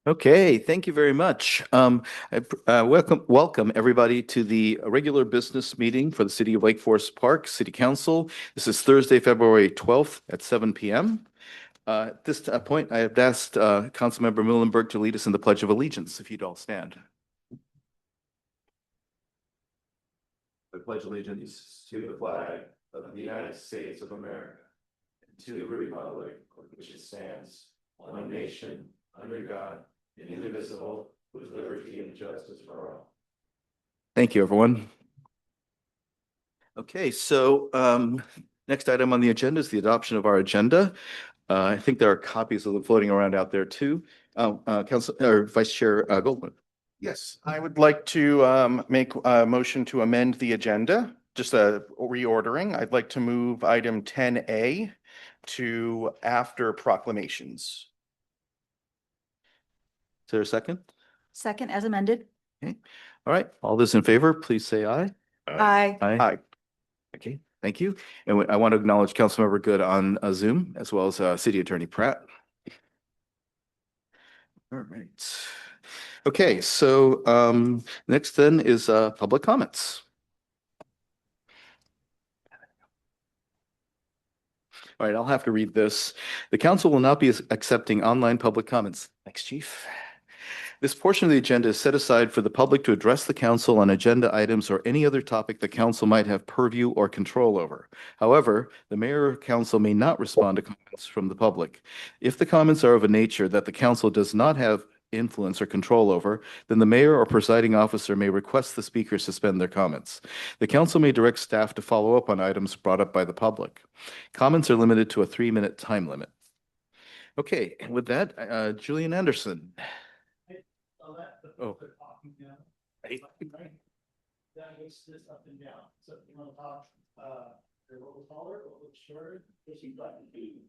Okay, thank you very much. Welcome everybody to the regular business meeting for the City of Lake Forest Park City Council. This is Thursday, February 12th at 7 p.m. At this point, I have asked Councilmember Muhlenberg to lead us in the Pledge of Allegiance, if you'd all stand. I pledge allegiance to the flag of the United States of America and to the republic for which it stands, one nation, under God, indivisible, with liberty and justice for all. Thank you, everyone. Okay, so next item on the agenda is the adoption of our agenda. I think there are copies of them floating around out there too. Council or Vice Chair Goldman. Yes, I would like to make a motion to amend the agenda, just a reordering. I'd like to move item 10A to after proclamations. Is there a second? Second as amended. Okay. All right. All those in favor, please say aye. Aye. Aye. Okay, thank you. And I want to acknowledge Councilmember Good on Zoom, as well as City Attorney Pratt. All right. Okay, so next then is public comments. All right, I'll have to read this. The council will not be accepting online public comments. Thanks, Chief. This portion of the agenda is set aside for the public to address the council on agenda items or any other topic the council might have purview or control over. However, the mayor or council may not respond to comments from the public. If the comments are of a nature that the council does not have influence or control over, then the mayor or presiding officer may request the speaker suspend their comments. The council may direct staff to follow up on items brought up by the public. Comments are limited to a 3-minute time limit. Okay, and with that, Julian Anderson. Oh. That makes this up and down. So if you want to talk a little taller, a little shorter, if you'd like to be.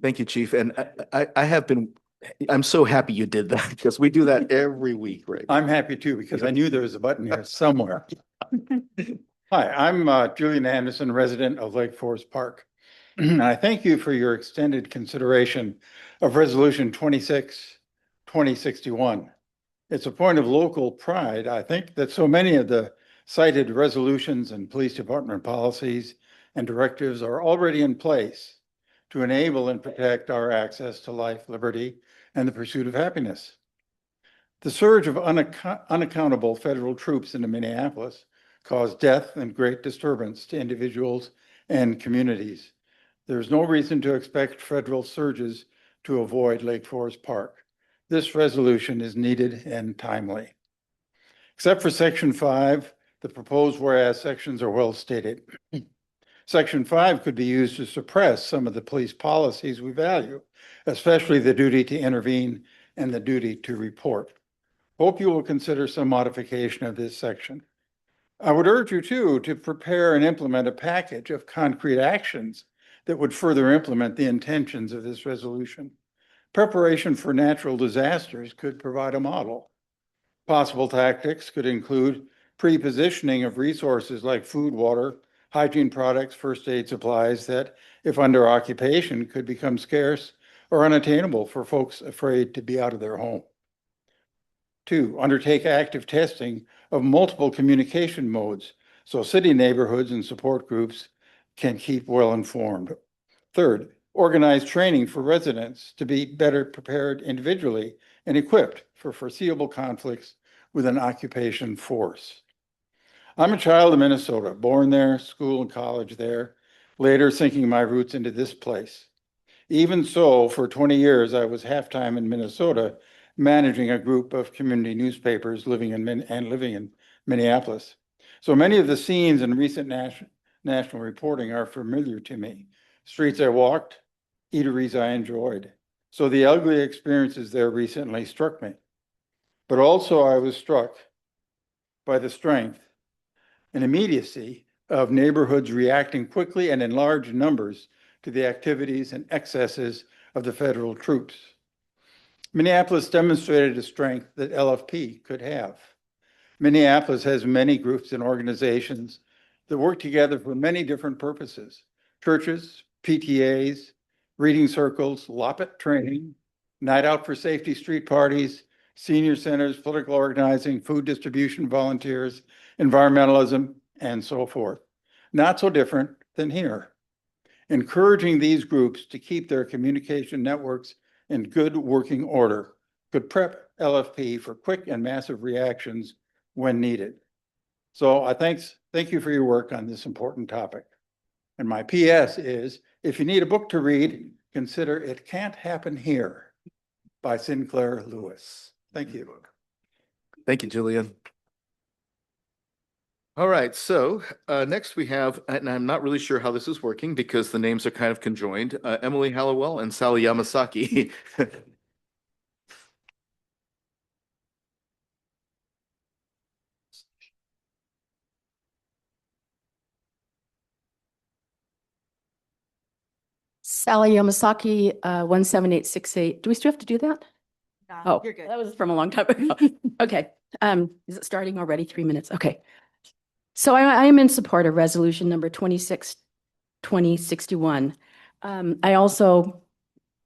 Thank you, Chief. And I'm so happy you did that because we do that every week, right? I'm happy too, because I knew there was a button here somewhere. Hi, I'm Julian Anderson, resident of Lake Forest Park. And I thank you for your extended consideration of Resolution 26-2061. It's a point of local pride, I think, that so many of the cited resolutions and police department policies and directives are already in place to enable and protect our access to life, liberty, and the pursuit of happiness. The surge of unaccountable federal troops into Minneapolis caused death and great disturbance to individuals and communities. There's no reason to expect federal surges to avoid Lake Forest Park. This resolution is needed and timely. Except for Section 5, the proposed whereas sections are well stated. Section 5 could be used to suppress some of the police policies we value, especially the duty to intervene and the duty to report. Hope you will consider some modification of this section. I would urge you too to prepare and implement a package of concrete actions that would further implement the intentions of this resolution. Preparation for natural disasters could provide a model. Possible tactics could include pre-positioning of resources like food, water, hygiene products, first aid supplies that, if under occupation, could become scarce or unattainable for folks afraid to be out of their home. 2, undertake active testing of multiple communication modes so city neighborhoods and support groups can keep well informed. 3rd, organize training for residents to be better prepared individually and equipped for foreseeable conflicts with an occupation force. I'm a child of Minnesota, born there, school and college there, later sinking my roots into this place. Even so, for 20 years, I was half-time in Minnesota, managing a group of community newspapers living in Minneapolis. So many of the scenes in recent national reporting are familiar to me. Streets I walked, eateries I enjoyed. So the ugly experiences there recently struck me. But also I was struck by the strength and immediacy of neighborhoods reacting quickly and in large numbers to the activities and excesses of the federal troops. Minneapolis demonstrated a strength that LFP could have. Minneapolis has many groups and organizations that work together for many different purposes: churches, PTAs, reading circles, Loppet training, night out for safety street parties, senior centers, political organizing, food distribution volunteers, environmentalism, and so forth. Not so different than here. Encouraging these groups to keep their communication networks in good working order could prep LFP for quick and massive reactions when needed. So thank you for your work on this important topic. And my PS is, if you need a book to read, consider It Can't Happen Here by Sinclair Lewis. Thank you. Thank you, Julian. All right, so next we have, and I'm not really sure how this is working because the names are kind of conjoined, Emily Hallowell and Sally Yamasaki. Sally Yamasaki, 17868. Do we still have to do that? Oh, You're good. that was from a long time ago. Okay. Is it starting already? 3 minutes. Okay. So I am in support of resolution number 2061. I also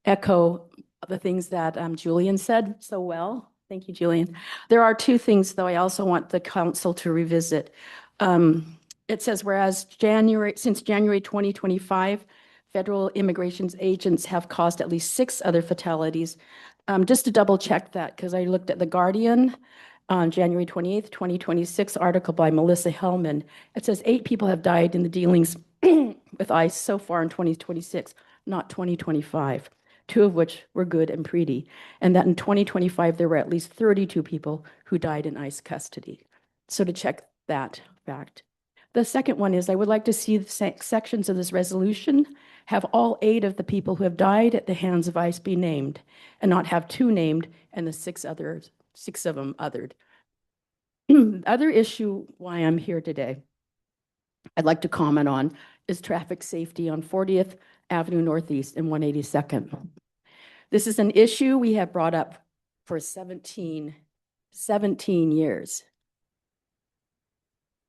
echo the things that Julian said so well. Thank you, Julian. There are two things, though, I also want the council to revisit. It says, whereas since January 2025, federal immigration agents have caused at least 6 other fatalities. Just to double check that, because I looked at The Guardian on January 28th, 2026, article by Melissa Hellman. It says 8 people have died in the dealings with ICE so far in 2026, not 2025, 2 of which were good and pretty. And that in 2025, there were at least 32 people who died in ICE custody. So to check that fact. The second one is I would like to see the sections of this resolution have all 8 of the people who have died at the hands of ICE be named and not have 2 named and the 6 of them othered. The other issue why I'm here today, I'd like to comment on is traffic safety on 40th Avenue Northeast and 182nd. This is an issue we have brought up for 17 years.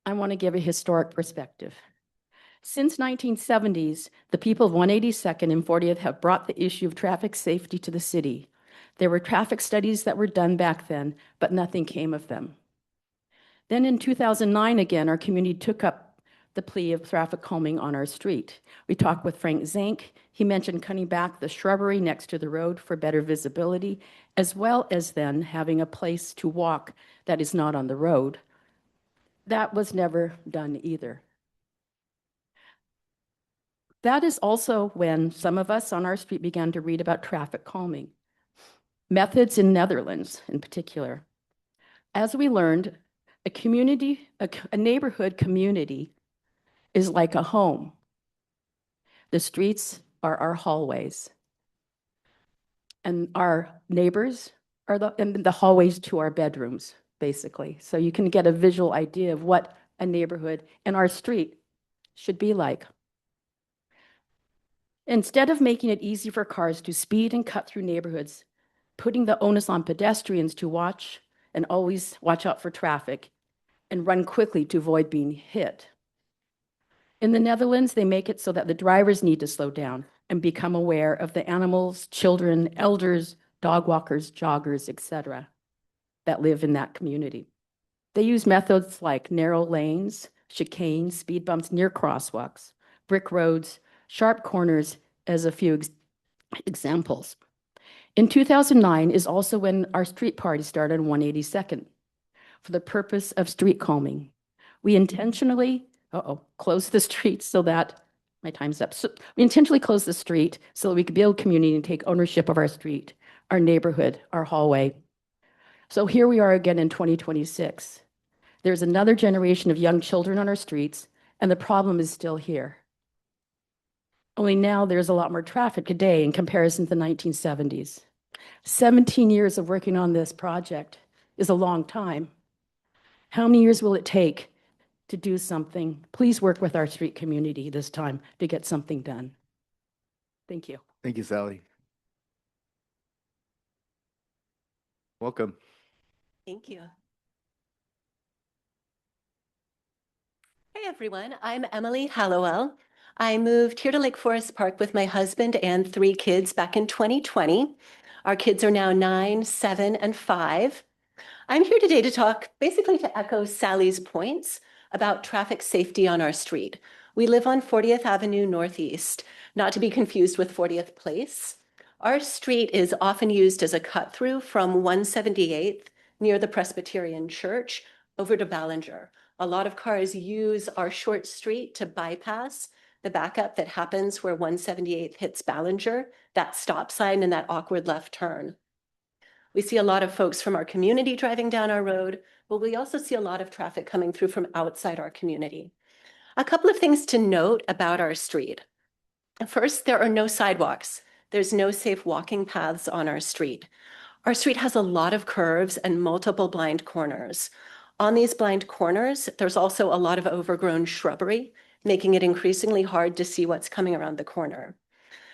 I want to give a historic perspective. Since 1970s, the people of 182nd and 40th have brought the issue of traffic safety to the city. There were traffic studies that were done back then, but nothing came of them. Then in 2009, again, our community took up the plea of traffic calming on our street. We talked with Frank Zank. He mentioned cutting back the shrubbery next to the road for better visibility, as well as then having a place to walk that is not on the road. That was never done either. That is also when some of us on our street began to read about traffic calming. Methods in Netherlands in particular. As we learned, a neighborhood community is like a home. The streets are our hallways. And our neighbors are the hallways to our bedrooms, basically. So you can get a visual idea of what a neighborhood and our street should be like. Instead of making it easy for cars to speed and cut through neighborhoods, putting the onus on pedestrians to watch and always watch out for traffic and run quickly to avoid being hit. In the Netherlands, they make it so that the drivers need to slow down and become aware of the animals, children, elders, dog walkers, joggers, etc., that live in that community. They use methods like narrow lanes, chicanes, speed bumps near crosswalks, brick roads, sharp corners as a few examples. In 2009 is also when our street party started on 182nd for the purpose of street calming. We intentionally closed the street so that, my time's up. So we intentionally closed the street so that we could build community and take ownership of our street, our neighborhood, our hallway. So here we are again in 2026. There's another generation of young children on our streets, and the problem is still here. Only now there's a lot more traffic today in comparison to the 1970s. 17 years of working on this project is a long time. How many years will it take to do something? Please work with our street community this time to get something done. Thank you. Thank you, Sally. Welcome. Thank you. Hey everyone, I'm Emily Hallowell. I moved here to Lake Forest Park with my husband and 3 kids back in 2020. Our kids are now 9, 7, and 5. I'm here today to talk, basically to echo Sally's points about traffic safety on our street. We live on 40th Avenue Northeast, not to be confused with 40th Place. Our street is often used as a cut through from 178th near the Presbyterian Church over to Ballinger. A lot of cars use our short street to bypass the backup that happens where 178th hits Ballinger, that stop sign and that awkward left turn. We see a lot of folks from our community driving down our road, but we also see a lot of traffic coming through from outside our community. A couple of things to note about our street. First, there are no sidewalks. There's no safe walking paths on our street. Our street has a lot of curves and multiple blind corners. On these blind corners, there's also a lot of overgrown shrubbery, making it increasingly hard to see what's coming around the corner.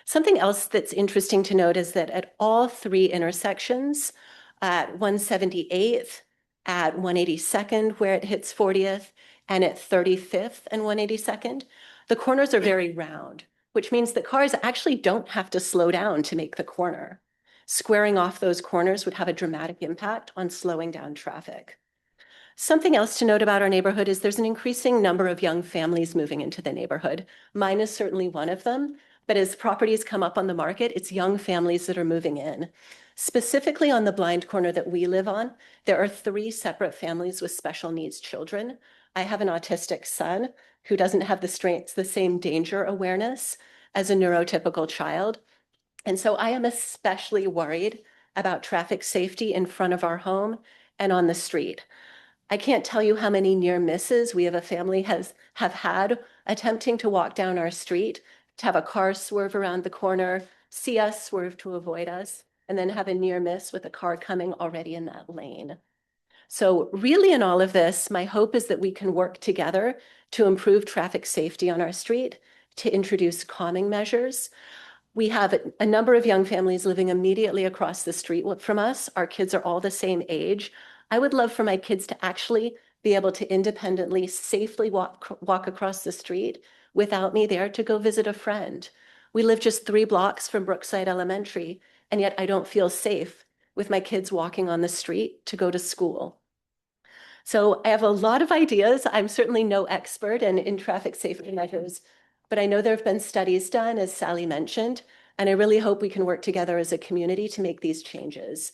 Something else that's interesting to note is that at all 3 intersections, at 178th, at 182nd, where it hits 40th, and at 35th and 182nd, the corners are very round, which means that cars actually don't have to slow down to make the corner. Squaring off those corners would have a dramatic impact on slowing down traffic. Something else to note about our neighborhood is there's an increasing number of young families moving into the neighborhood. Mine is certainly one of them, but as properties come up on the market, it's young families that are moving in. Specifically on the blind corner that we live on, there are 3 separate families with special needs children. I have an autistic son who doesn't have the same danger awareness as a neurotypical child. And so I am especially worried about traffic safety in front of our home and on the street. I can't tell you how many near misses we have a family have had attempting to walk down our street, to have a car swerve around the corner, see us swerve to avoid us, and then have a near miss with a car coming already in that lane. So really in all of this, my hope is that we can work together to improve traffic safety on our street, to introduce calming measures. We have a number of young families living immediately across the street from us. Our kids are all the same age. I would love for my kids to actually be able to independently, safely walk across the street without me there to go visit a friend. We live just 3 blocks from Brookside Elementary, and yet I don't feel safe with my kids walking on the street to go to school. So I have a lot of ideas. I'm certainly no expert in traffic safety measures, but I know there have been studies done, as Sally mentioned, and I really hope we can work together as a community to make these changes.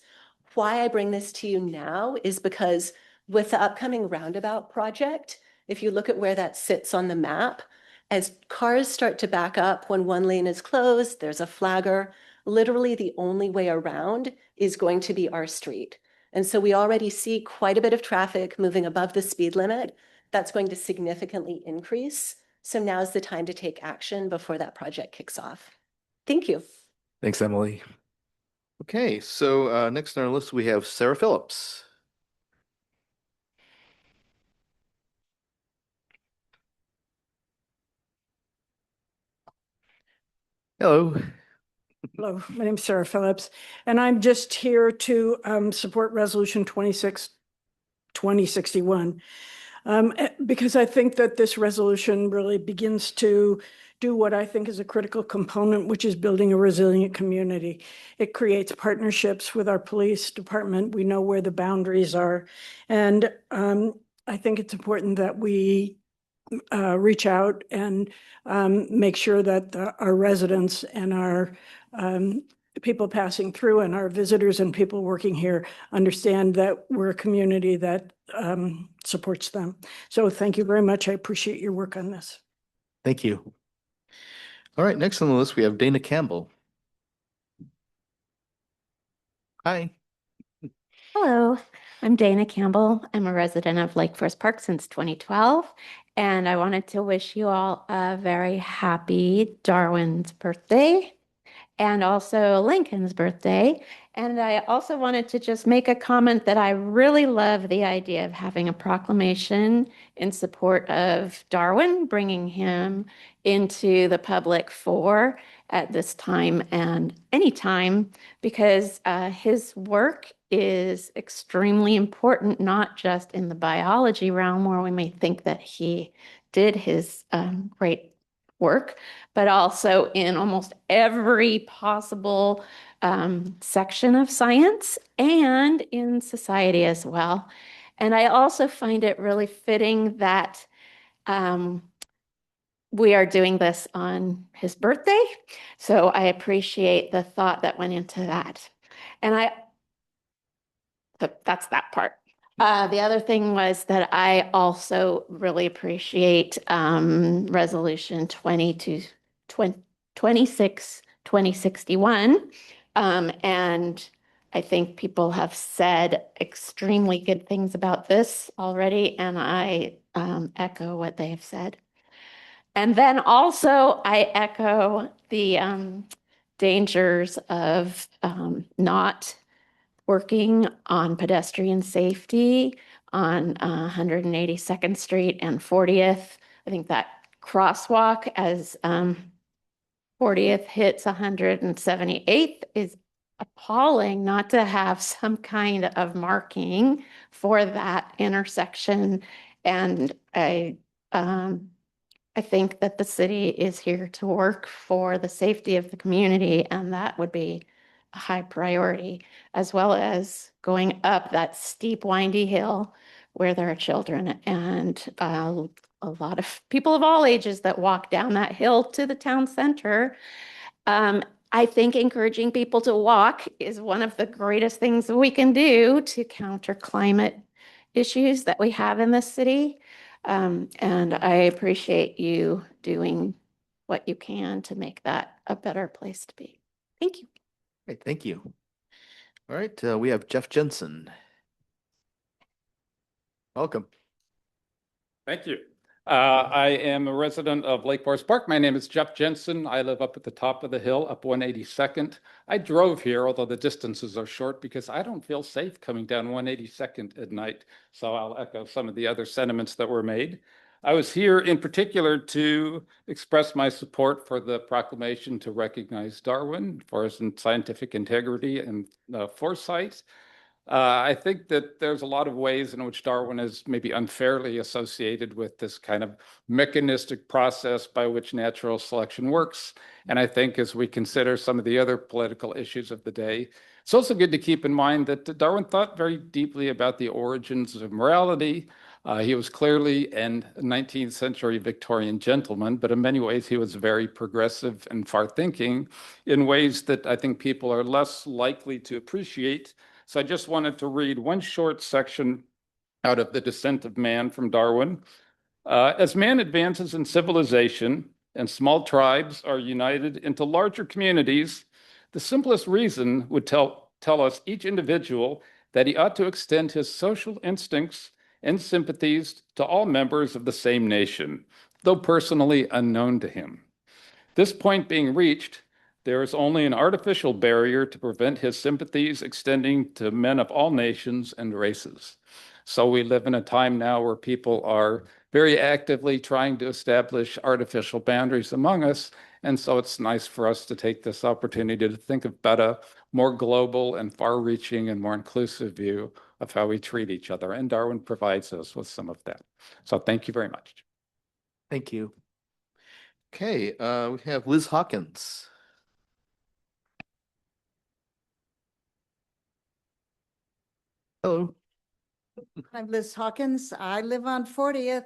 Why I bring this to you now is because with the upcoming roundabout project, if you look at where that sits on the map, as cars start to back up when one lane is closed, there's a flagger, literally the only way around is going to be our street. And so we already see quite a bit of traffic moving above the speed limit. That's going to significantly increase. So now's the time to take action before that project kicks off. Thank you. Thanks, Emily. Okay, so next on our list, we have Sarah Phillips. Hello. Hello, my name is Sarah Phillips, and I'm just here to support Resolution 2061, because I think that this resolution really begins to do what I think is a critical component, which is building a resilient community. It creates partnerships with our police department. We know where the boundaries are, and I think it's important that we reach out and make sure that our residents and our people passing through and our visitors and people working here understand that we're a community that supports them. So thank you very much. I appreciate your work on this. Thank you. All right, next on the list, we have Dana Campbell. Hi. Hello, I'm Dana Campbell. I'm a resident of Lake Forest Park since 2012, and I wanted to wish you all a very happy Darwin's birthday and also Lincoln's birthday. And I also wanted to just make a comment that I really love the idea of having a proclamation in support of Darwin, bringing him into the public fore at this time and any time, because his work is extremely important, not just in the biology realm where we may think that he did his great work, but also in almost every possible section of science and in society as well. And I also find it really fitting that we are doing this on his birthday. So I appreciate the thought that went into that. And that's that part. The other thing was that I also really appreciate Resolution 2061. And I think people have said extremely good things about this already, and I echo what they have said. And then also I echo the dangers of not working on pedestrian safety on 182nd Street and 40th. I think that crosswalk as 40th hits 178th is appalling not to have some kind of marking for that intersection. And I think that the city is here to work for the safety of the community, and that would be a high priority, as well as going up that steep, windy hill where there are children and a lot of people of all ages that walk down that hill to the town center. I think encouraging people to walk is one of the greatest things that we can do to counter climate issues that we have in this city. And I appreciate you doing what you can to make that a better place to be. Thank you. Great, thank you. All right, we have Jeff Jensen. Welcome. Thank you. I am a resident of Lake Forest Park. My name is Jeff Jensen. I live up at the top of the hill, up 182nd. I drove here, although the distances are short, because I don't feel safe coming down 182nd at night. So I'll echo some of the other sentiments that were made. I was here in particular to express my support for the proclamation to recognize Darwin for his scientific integrity and foresight. I think that there's a lot of ways in which Darwin is maybe unfairly associated with this kind of mechanistic process by which natural selection works. And I think as we consider some of the other political issues of the day, it's also good to keep in mind that Darwin thought very deeply about the origins of morality. He was clearly a 19th century Victorian gentleman, but in many ways he was very progressive and far-thinking in ways that I think people are less likely to appreciate. So I just wanted to read one short section out of The Descent of Man from Darwin. As man advances in civilization and small tribes are united into larger communities, the simplest reason would tell us each individual that he ought to extend his social instincts and sympathies to all members of the same nation, though personally unknown to him. This point being reached, there is only an artificial barrier to prevent his sympathies extending to men of all nations and races. So we live in a time now where people are very actively trying to establish artificial boundaries among us. And so it's nice for us to take this opportunity to think about a more global and far-reaching and more inclusive view of how we treat each other. And Darwin provides us with some of that. So thank you very much. Thank you. Okay, we have Liz Hawkins. Hello. I'm Liz Hawkins. I live on 40th.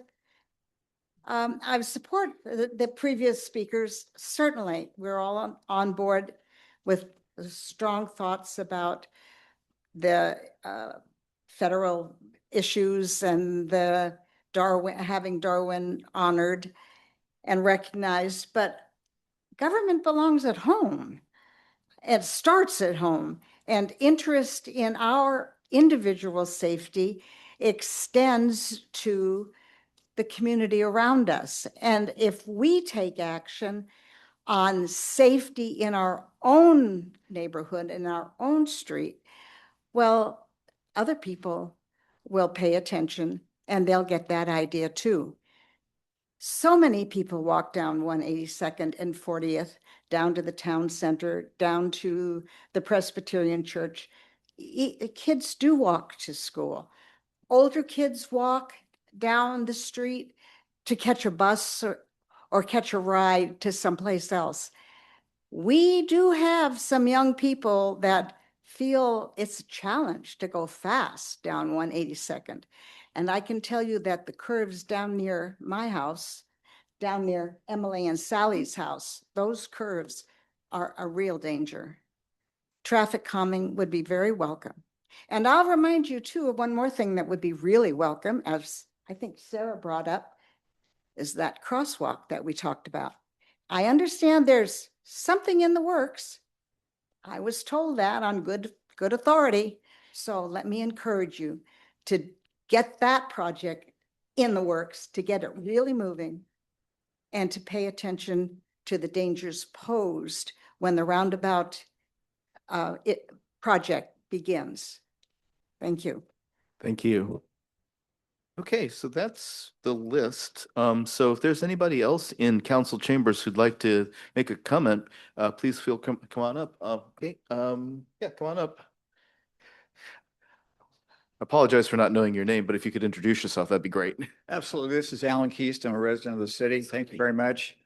I support the previous speakers. Certainly, we're all on board with strong thoughts about the federal issues and the having Darwin honored and recognized. But government belongs at home. It starts at home, and interest in our individual safety extends to the community around us. And if we take action on safety in our own neighborhood, in our own street, well, other people will pay attention and they'll get that idea too. So many people walk down 182nd and 40th, down to the town center, down to the Presbyterian church. Kids do walk to school. Older kids walk down the street to catch a bus or catch a ride to someplace else. We do have some young people that feel it's a challenge to go fast down 182nd. And I can tell you that the curves down near my house, down near Emily and Sally's house, those curves are a real danger. Traffic calming would be very welcome. And I'll remind you too of one more thing that would be really welcome, as I think Sarah brought up, is that crosswalk that we talked about. I understand there's something in the works. I was told that on good authority. So let me encourage you to get that project in the works, to get it really moving, and to pay attention to the dangers posed when the roundabout project begins. Thank you. Thank you. Okay, so that's the list. So if there's anybody else in council chambers who'd like to make a comment, please come on up. Okay, yeah, come on up. I apologize for not knowing your name, but if you could introduce yourself, that'd be great. Absolutely. This is Alan Keast. I'm a resident of the city. Thank you very much.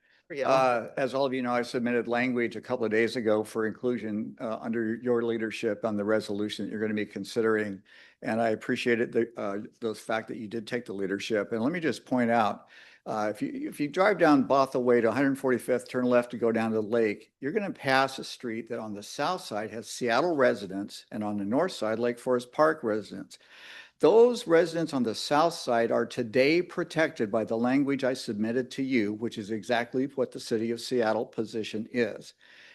As all of you know, I submitted language a couple of days ago for inclusion under your leadership on the resolution that you're going to be considering. And I appreciated the fact that you did take the leadership. And let me just point out, if you drive down Bothell Way to 145th, turn left to go down to the lake, you're going to pass a street that on the south side has Seattle residents and on the north side, Lake Forest Park residents. Those residents on the south side are today protected by the language I submitted to you, which is exactly what the City of Seattle position is.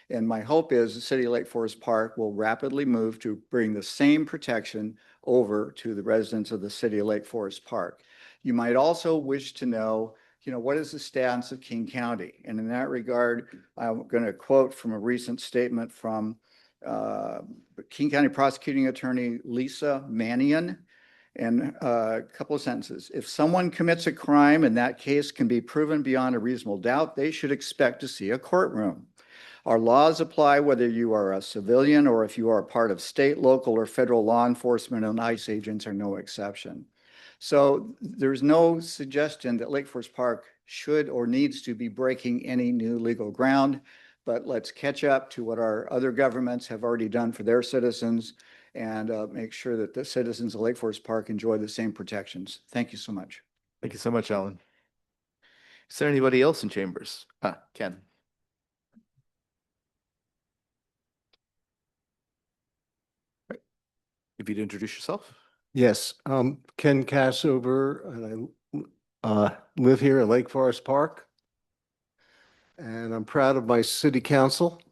And my hope is the City of Lake Forest Park will rapidly move to bring the same protection over to the residents of the City of Lake Forest Park. You might also wish to know, what is the stance of King County? And in that regard, I'm going to quote from a recent statement from King County Prosecuting Attorney Lisa Mannion. And a couple of sentences. If someone commits a crime and that case can be proven beyond a reasonable doubt, they should expect to see a courtroom. Our laws apply whether you are a civilian or if you are a part of state, local, or federal law enforcement, and ICE agents are no exception. So there's no suggestion that Lake Forest Park should or needs to be breaking any new legal ground, but let's catch up to what our other governments have already done for their citizens and make sure that the citizens of Lake Forest Park enjoy the same protections. Thank you so much. Thank you so much, Alan. Is there anybody else in chambers? Ken. Right. If you'd introduce yourself. Yes, Ken Cassover, and I live here at Lake Forest Park. And I'm proud of my city council.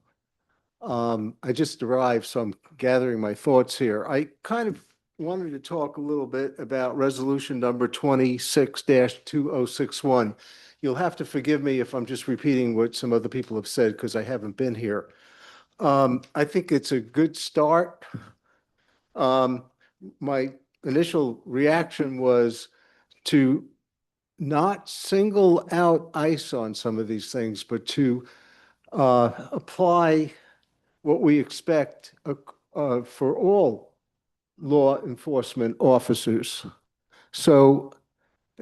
I just arrived, so I'm gathering my thoughts here. I kind of wanted to talk a little bit about resolution number 26-2061. You'll have to forgive me if I'm just repeating what some other people have said because I haven't been here. I think it's a good start. My initial reaction was to not single out ICE on some of these things, but to apply what we expect for all law enforcement officers. So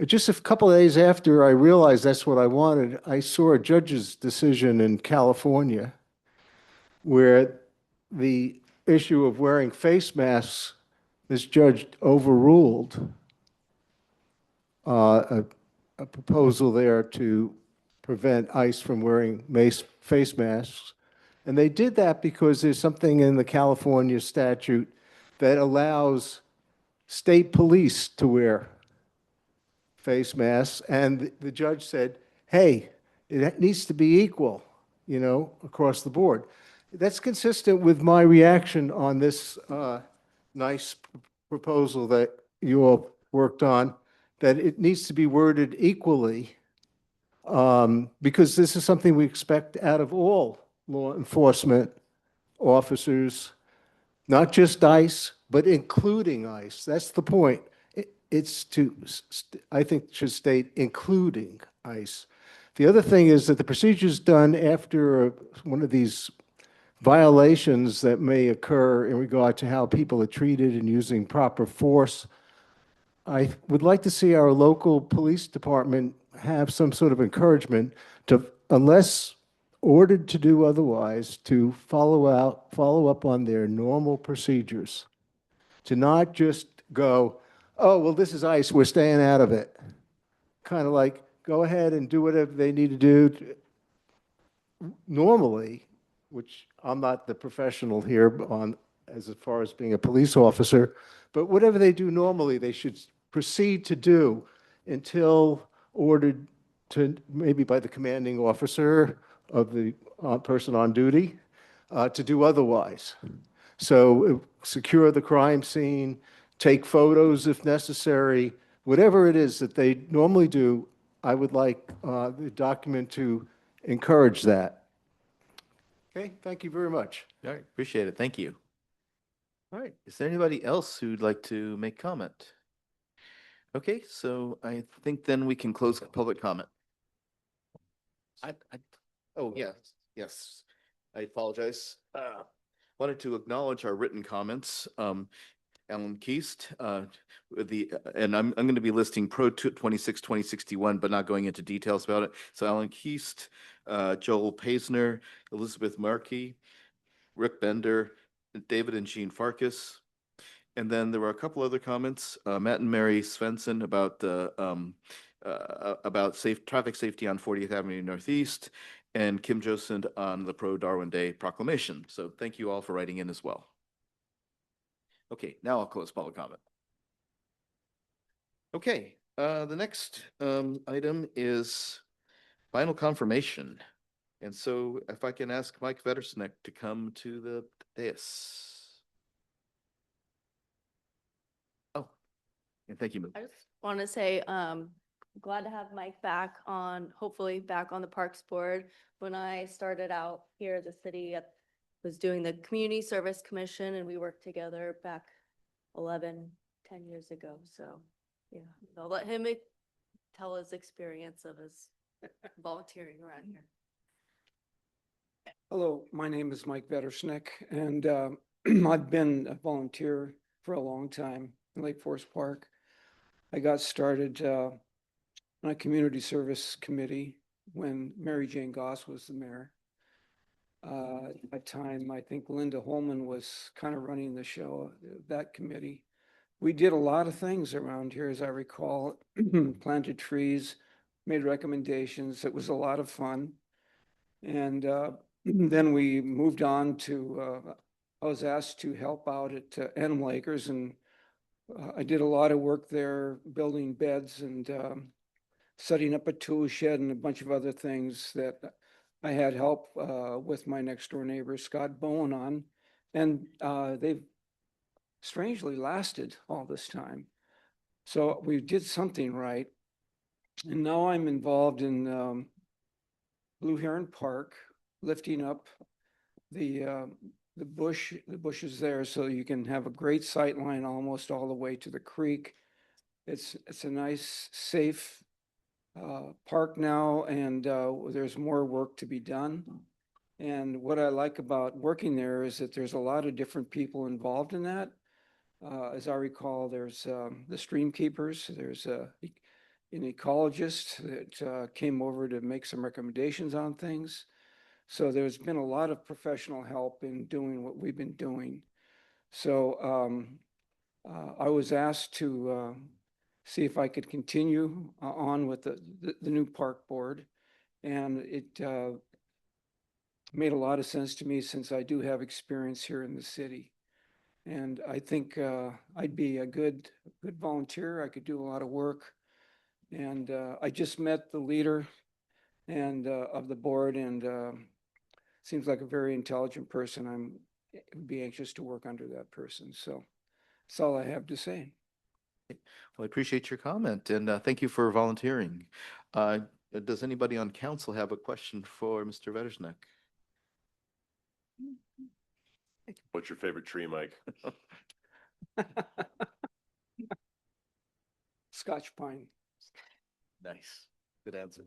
just a couple of days after I realized that's what I wanted, I saw a judge's decision in California where the issue of wearing face masks, this judge overruled a proposal there to prevent ICE from wearing face masks. And they did that because there's something in the California statute that allows state police to wear face masks. And the judge said, hey, it needs to be equal, across the board. That's consistent with my reaction on this nice proposal that you all worked on, that it needs to be worded equally because this is something we expect out of all law enforcement officers, not just ICE, but including ICE. That's the point. It's I think should state including ICE. The other thing is that the procedures done after one of these violations that may occur in regard to how people are treated and using proper force. I would like to see our local police department have some sort of encouragement to, unless ordered to do otherwise, to follow up on their normal procedures. To not just go, oh, well, this is ICE, we're staying out of it. Kind of like, go ahead and do whatever they need to do normally, which I'm not the professional here on as far as being a police officer, but whatever they do normally, they should proceed to do until ordered to, maybe by the commanding officer of the person on duty, to do otherwise. So secure the crime scene, take photos if necessary, whatever it is that they normally do, I would like the document to encourage that. Okay, thank you very much. All right, appreciate it. Thank you. All right, is there anybody else who'd like to make comment? Okay, so I think then we can close public comment. Oh, yes. I apologize. Wanted to acknowledge our written comments. Alan Keast, and I'm going to be listing Pro 26-2061, but not going into details about it. So Alan Keast, Joel Paisner, Elizabeth Markey, Rick Bender, David and Jean Farkas. And then there were a couple other comments, Matt and Mary Svensson about traffic safety on 40th Avenue Northeast, and Kim Josend on the Pro Darwin Day proclamation. So thank you all for writing in as well. Okay, now I'll close public comment. Okay, the next item is final confirmation. And so if I can ask Mike Vetersneck to come to the dais. Oh, and thank you. I just want to say, glad to have Mike back on, hopefully back on the Parks Board. When I started out here, the city was doing the Community Service Commission, and we worked together back 10 years ago. So, yeah, I'll let him tell his experience of his volunteering around here. Hello, my name is Mike Vetersneck, and I've been a volunteer for a long time in Lake Forest Park. I got started on a community service committee when Mary Jane Goss was the mayor. At that time, I think Linda Holman was kind of running the show, that committee. We did a lot of things around here, as I recall, planted trees, made recommendations. It was a lot of fun. And then we moved on to, I was asked to help out at Animal Lakers, and I did a lot of work there, building beds and setting up a tool shed and a bunch of other things that I had help with my next door neighbor, Scott Bowen, on. And they've strangely lasted all this time. So we did something right. And now I'm involved in Blue Heron Park, lifting up the bushes there so you can have a great sight line almost all the way to the creek. It's a nice, safe park now, and there's more work to be done. And what I like about working there is that there's a lot of different people involved in that. As I recall, there's the stream keepers, there's an ecologist that came over to make some recommendations on things. So there's been a lot of professional help in doing what we've been doing. So I was asked to see if I could continue on with the new park board. And it made a lot of sense to me since I do have experience here in the city. And I think I'd be a good volunteer. I could do a lot of work. And I just met the leader and of the board, and seems like a very intelligent person. Would be anxious to work under that person. So that's all I have to say. Well, I appreciate your comment, and thank you for volunteering. Does anybody on council have a question for Mr. Vetersneck? What's your favorite tree, Mike? Scotch pine. Nice, good answer.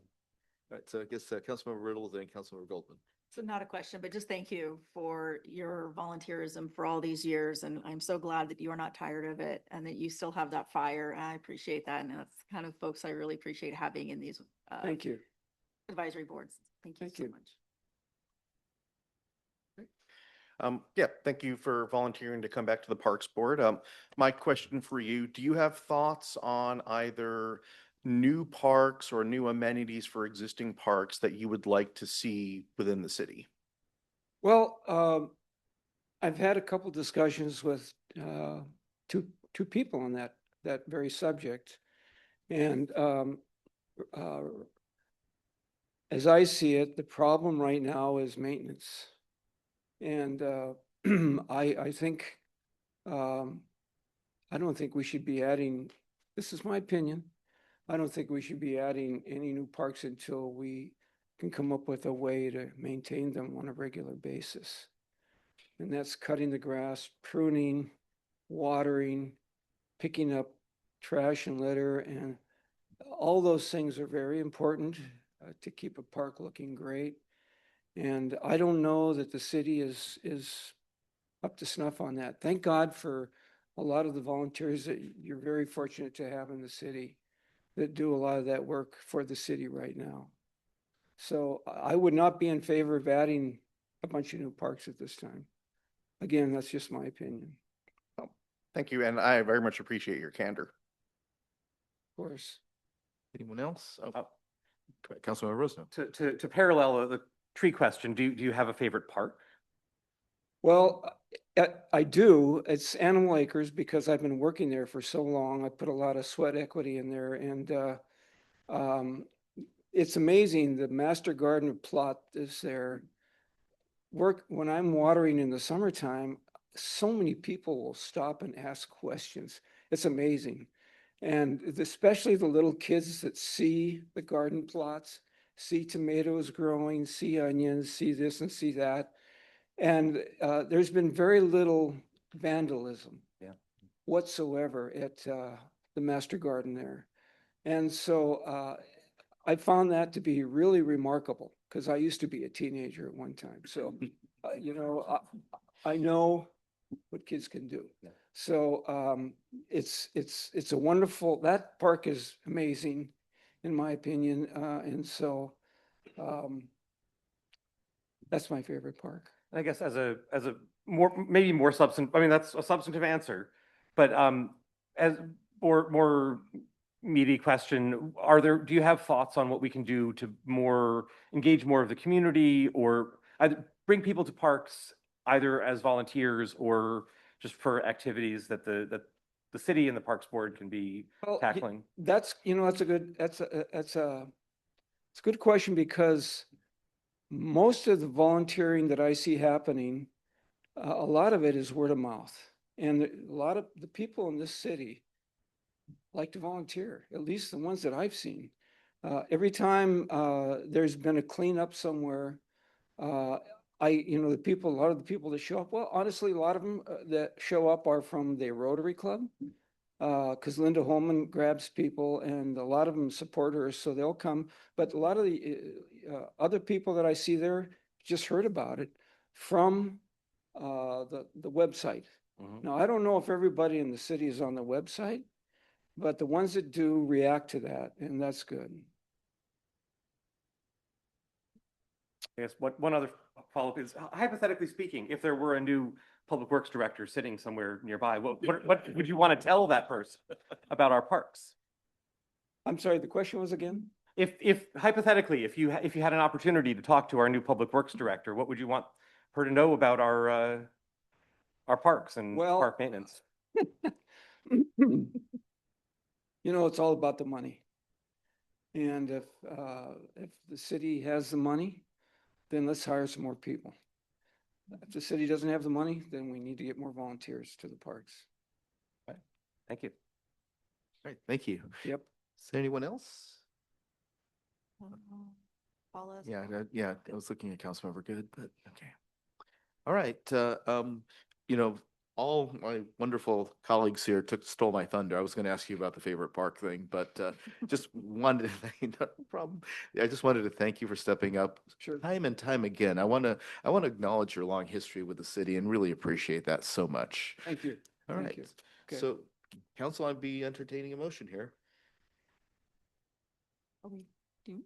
All right, so I guess Councilmember Riddle, then Councilmember Goldman. So not a question, but just thank you for your volunteerism for all these years. And I'm so glad that you are not tired of it and that you still have that fire. And I appreciate that. And that's the kind of folks I really appreciate having in these Thank you. advisory boards. Thank you Thank so you. much. Yeah, thank you for volunteering to come back to the Parks Board. My question for you, do you have thoughts on either new parks or new amenities for existing parks that you would like to see within the city? Well, I've had a couple discussions with two people on that very subject. And as I see it, the problem right now is maintenance. And I think I don't think we should be adding, this is my opinion, I don't think we should be adding any new parks until we can come up with a way to maintain them on a regular basis. And that's cutting the grass, pruning, watering, picking up trash and litter, and all those things are very important to keep a park looking great. And I don't know that the city is up to snuff on that. Thank God for a lot of the volunteers that you're very fortunate to have in the city that do a lot of that work for the city right now. So I would not be in favor of adding a bunch of new parks at this time. Again, that's just my opinion. Thank you, and I very much appreciate your candor. Of course. Anyone else? Oh, Councilmember Rosno. To parallel the tree question, do you have a favorite park? Well, I do. It's Animal Acres because I've been working there for so long. I put a lot of sweat equity in there, and it's amazing. The master garden plot is there. When I'm watering in the summertime, so many people will stop and ask questions. It's amazing. And especially the little kids that see the garden plots, see tomatoes growing, see onions, see this and see that. And there's been very little vandalism whatsoever at the master garden there. And so I found that to be really remarkable because I used to be a teenager at one time. So, I know what kids can do. So it's a wonderful, that park is amazing in my opinion. And so that's my favorite park. I guess as a maybe more substantive, I mean, that's a substantive answer, but as more meaty question, do you have thoughts on what we can do to engage more of the community or either bring people to parks either as volunteers or just for activities that the city and the Parks Board can be tackling? That's a good question because most of the volunteering that I see happening, a lot of it is word of mouth. And a lot of the people in this city like to volunteer, at least the ones that I've seen. Every time there's been a cleanup somewhere, a lot of the people that show up, well, honestly, a lot of them that show up are from the Rotary Club. Because Linda Holman grabs people and a lot of them support her, so they'll come. But a lot of the other people that I see there just heard about it from the website. Now, I don't know if everybody in the city is on the website, but the ones that do react to that, and that's good. I guess one other follow-up is, hypothetically speaking, if there were a new public works director sitting somewhere nearby, what would you want to tell that person about our parks? I'm sorry, the question was again? If hypothetically, if you had an opportunity to talk to our new public works director, what would you want her to know about our parks and park maintenance? It's all about the money. And if the city has the money, then let's hire some more people. If the city doesn't have the money, then we need to get more volunteers to the parks. Right. Thank you. All right, thank you. Yep. Is there anyone else? Paula? Yeah, I was looking at Councilmember Good, but okay. All right, all my wonderful colleagues here stole my thunder. I was going to ask you about the favorite park thing, but just wanted to, no problem. I just wanted to thank you for stepping up Sure. time and time again. I want to acknowledge your long history with the city and really appreciate that so much. Thank you. All Thank right. you. Okay. So, council, I'd be entertaining a motion here. Are we do?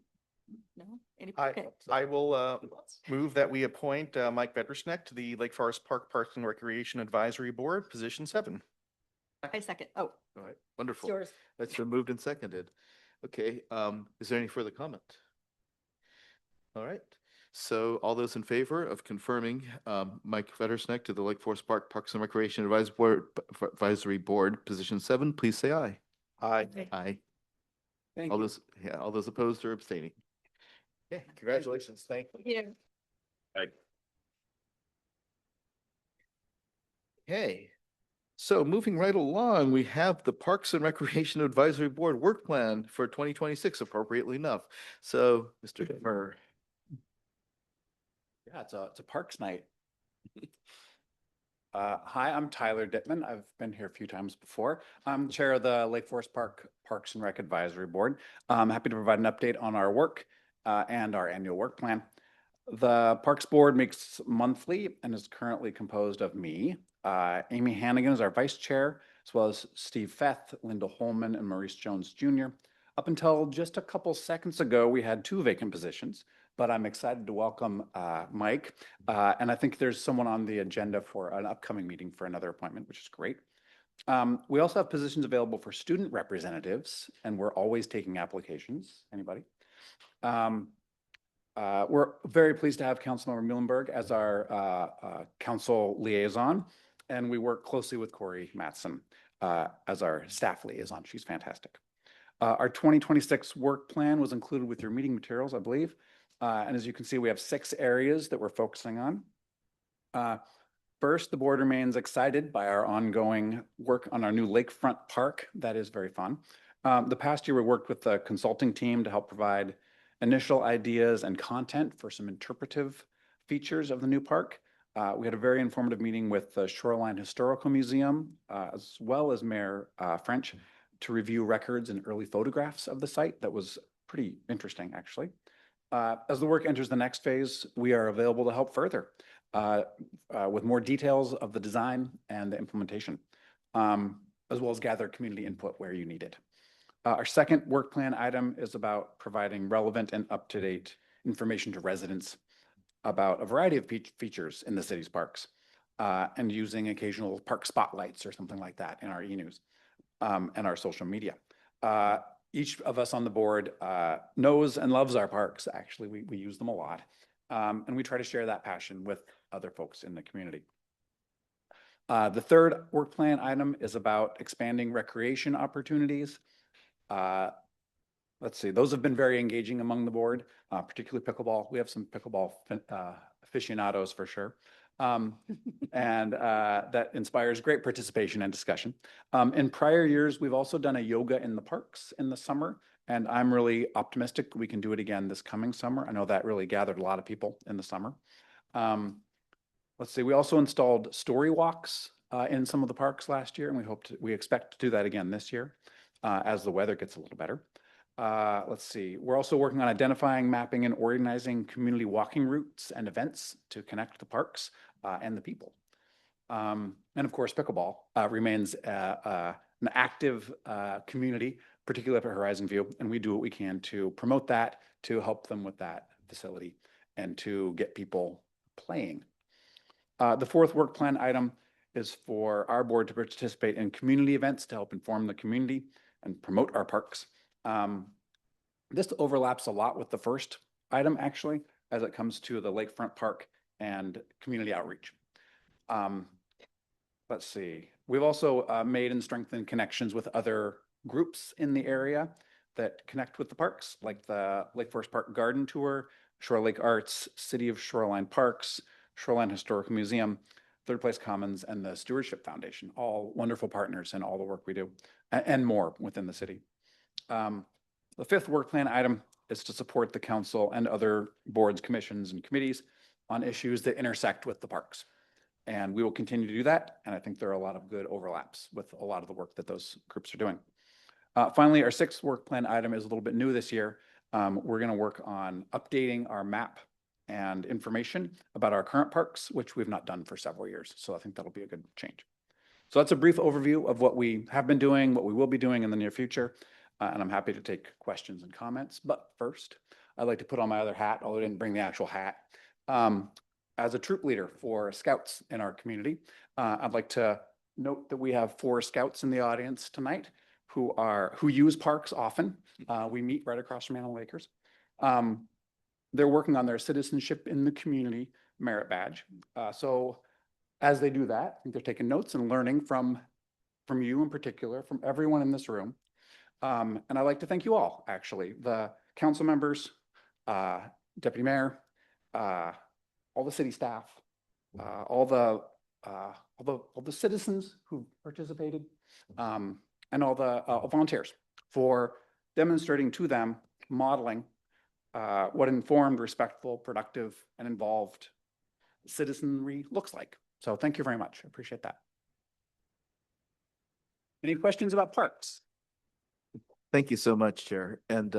No? Any? I, Okay. I will move that we appoint Mike Vetersneck to the Lake Forest Park Parks and Recreation Advisory Board, position 7. I second. Oh, All right, it's wonderful. yours. That's been moved and seconded. Okay, is there any further comment? All right, so all those in favor of confirming Mike Vetersneck to the Lake Forest Park Parks and Recreation Advisory Board, position 7, please say aye. Aye. Aye. Thank All you. those, yeah, all those opposed or abstaining? Okay, congratulations. Thank you. Yeah. Okay, so moving right along, we have the Parks and Recreation Advisory Board work plan for 2026, appropriately enough. So, Mr. Demmer. Yeah, it's a parks night. Hi, I'm Tyler Dittman. I've been here a few times before. I'm chair of the Lake Forest Park Parks and Rec Advisory Board. I'm happy to provide an update on our work and our annual work plan. The Parks Board meets monthly and is currently composed of me. Amy Hannigan is our vice chair, as well as Steve Feth, Linda Holman, and Maurice Jones Jr. Up until just a couple seconds ago, we had 2 vacant positions, but I'm excited to welcome Mike. And I think there's someone on the agenda for an upcoming meeting for another appointment, which is great. We also have positions available for student representatives, and we're always taking applications. Anybody? We're very pleased to have Councilmember Muhlenberg as our council liaison, and we work closely with Corey Matson as our staff liaison. She's fantastic. Our 2026 work plan was included with your meeting materials, I believe. And as you can see, we have 6 areas that we're focusing on. First, the board remains excited by our ongoing work on our new Lakefront Park. That is very fun. The past year, we worked with the consulting team to help provide initial ideas and content for some interpretive features of the new park. We had a very informative meeting with the Shoreline Historical Museum, as well as Mayor French, to review records and early photographs of the site. That was pretty interesting, actually. As the work enters the next phase, we are available to help further with more details of the design and the implementation, as well as gather community input where you need it. Our second work plan item is about providing relevant and up-to-date information to residents about a variety of features in the city's parks and using occasional park spotlights or something like that in our e-news and our social media. Each of us on the board knows and loves our parks. Actually, we use them a lot. And we try to share that passion with other folks in the community. The third work plan item is about expanding recreation opportunities. Let's see, those have been very engaging among the board, particularly pickleball. We have some pickleball aficionados for sure. And that inspires great participation and discussion. In prior years, we've also done a yoga in the parks in the summer, and I'm really optimistic we can do it again this coming summer. I know that really gathered a lot of people in the summer. Let's see, we also installed story walks in some of the parks last year, and we expect to do that again this year as the weather gets a little better. Let's see, we're also working on identifying, mapping, and organizing community walking routes and events to connect the parks and the people. And of course, pickleball remains an active community, particularly up at Horizon View, and we do what we can to promote that, to help them with that facility, and to get people playing. The fourth work plan item is for our board to participate in community events to help inform the community and promote our parks. This overlaps a lot with the first item, actually, as it comes to the Lakefront Park and community outreach. Let's see. We've also made and strengthened connections with other groups in the area that connect with the parks, like the Lake Forest Park Garden Tour, Shore Lake Arts, City of Shoreline Parks, Shoreline Historical Museum, Third Place Commons, and the Stewardship Foundation, all wonderful partners in all the work we do, and more within the city. The fifth work plan item is to support the council and other boards, commissions, and committees on issues that intersect with the parks. And we will continue to do that. And I think there are a lot of good overlaps with a lot of the work that those groups are doing. Finally, our sixth work plan item is a little bit new this year. We're going to work on updating our map and information about our current parks, which we've not done for several years. So I think that'll be a good change. So that's a brief overview of what we have been doing, what we will be doing in the near future. And I'm happy to take questions and comments. But first, I'd like to put on my other hat, although I didn't bring the actual hat. As a troop leader for scouts in our community, I'd like to note that we have 4 scouts in the audience tonight who use parks often. We meet right across from Animal Acres. They're working on their citizenship in the community merit badge. So as they do that, I think they're taking notes and learning from you in particular, from everyone in this room. And I'd like to thank you all, actually, the council members, deputy mayor, all the city staff, all the citizens who participated, and all the volunteers for demonstrating to them, modeling what informed, respectful, productive, and involved citizenry looks like. So thank you very much. I appreciate that. Any questions about parks? Thank you so much, Chair. And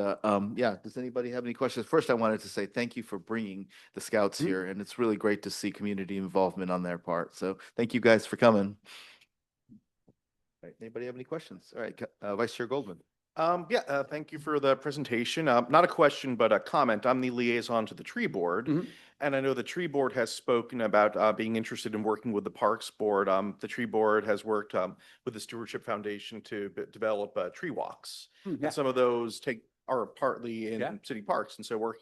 yeah, does anybody have any questions? First, I wanted to say thank you for bringing the scouts here, and it's really great to see community involvement on their part. So thank you guys for coming. All right, anybody have any questions? All right, Vice Chair Goldman. Thank you for the presentation. Not a question, but a comment. I'm the liaison to the tree board. And I know the tree board has spoken about being interested in working with the Parks Board. The tree board has worked with the Stewardship Foundation to develop tree walks. And some of those are partly in city parks. And so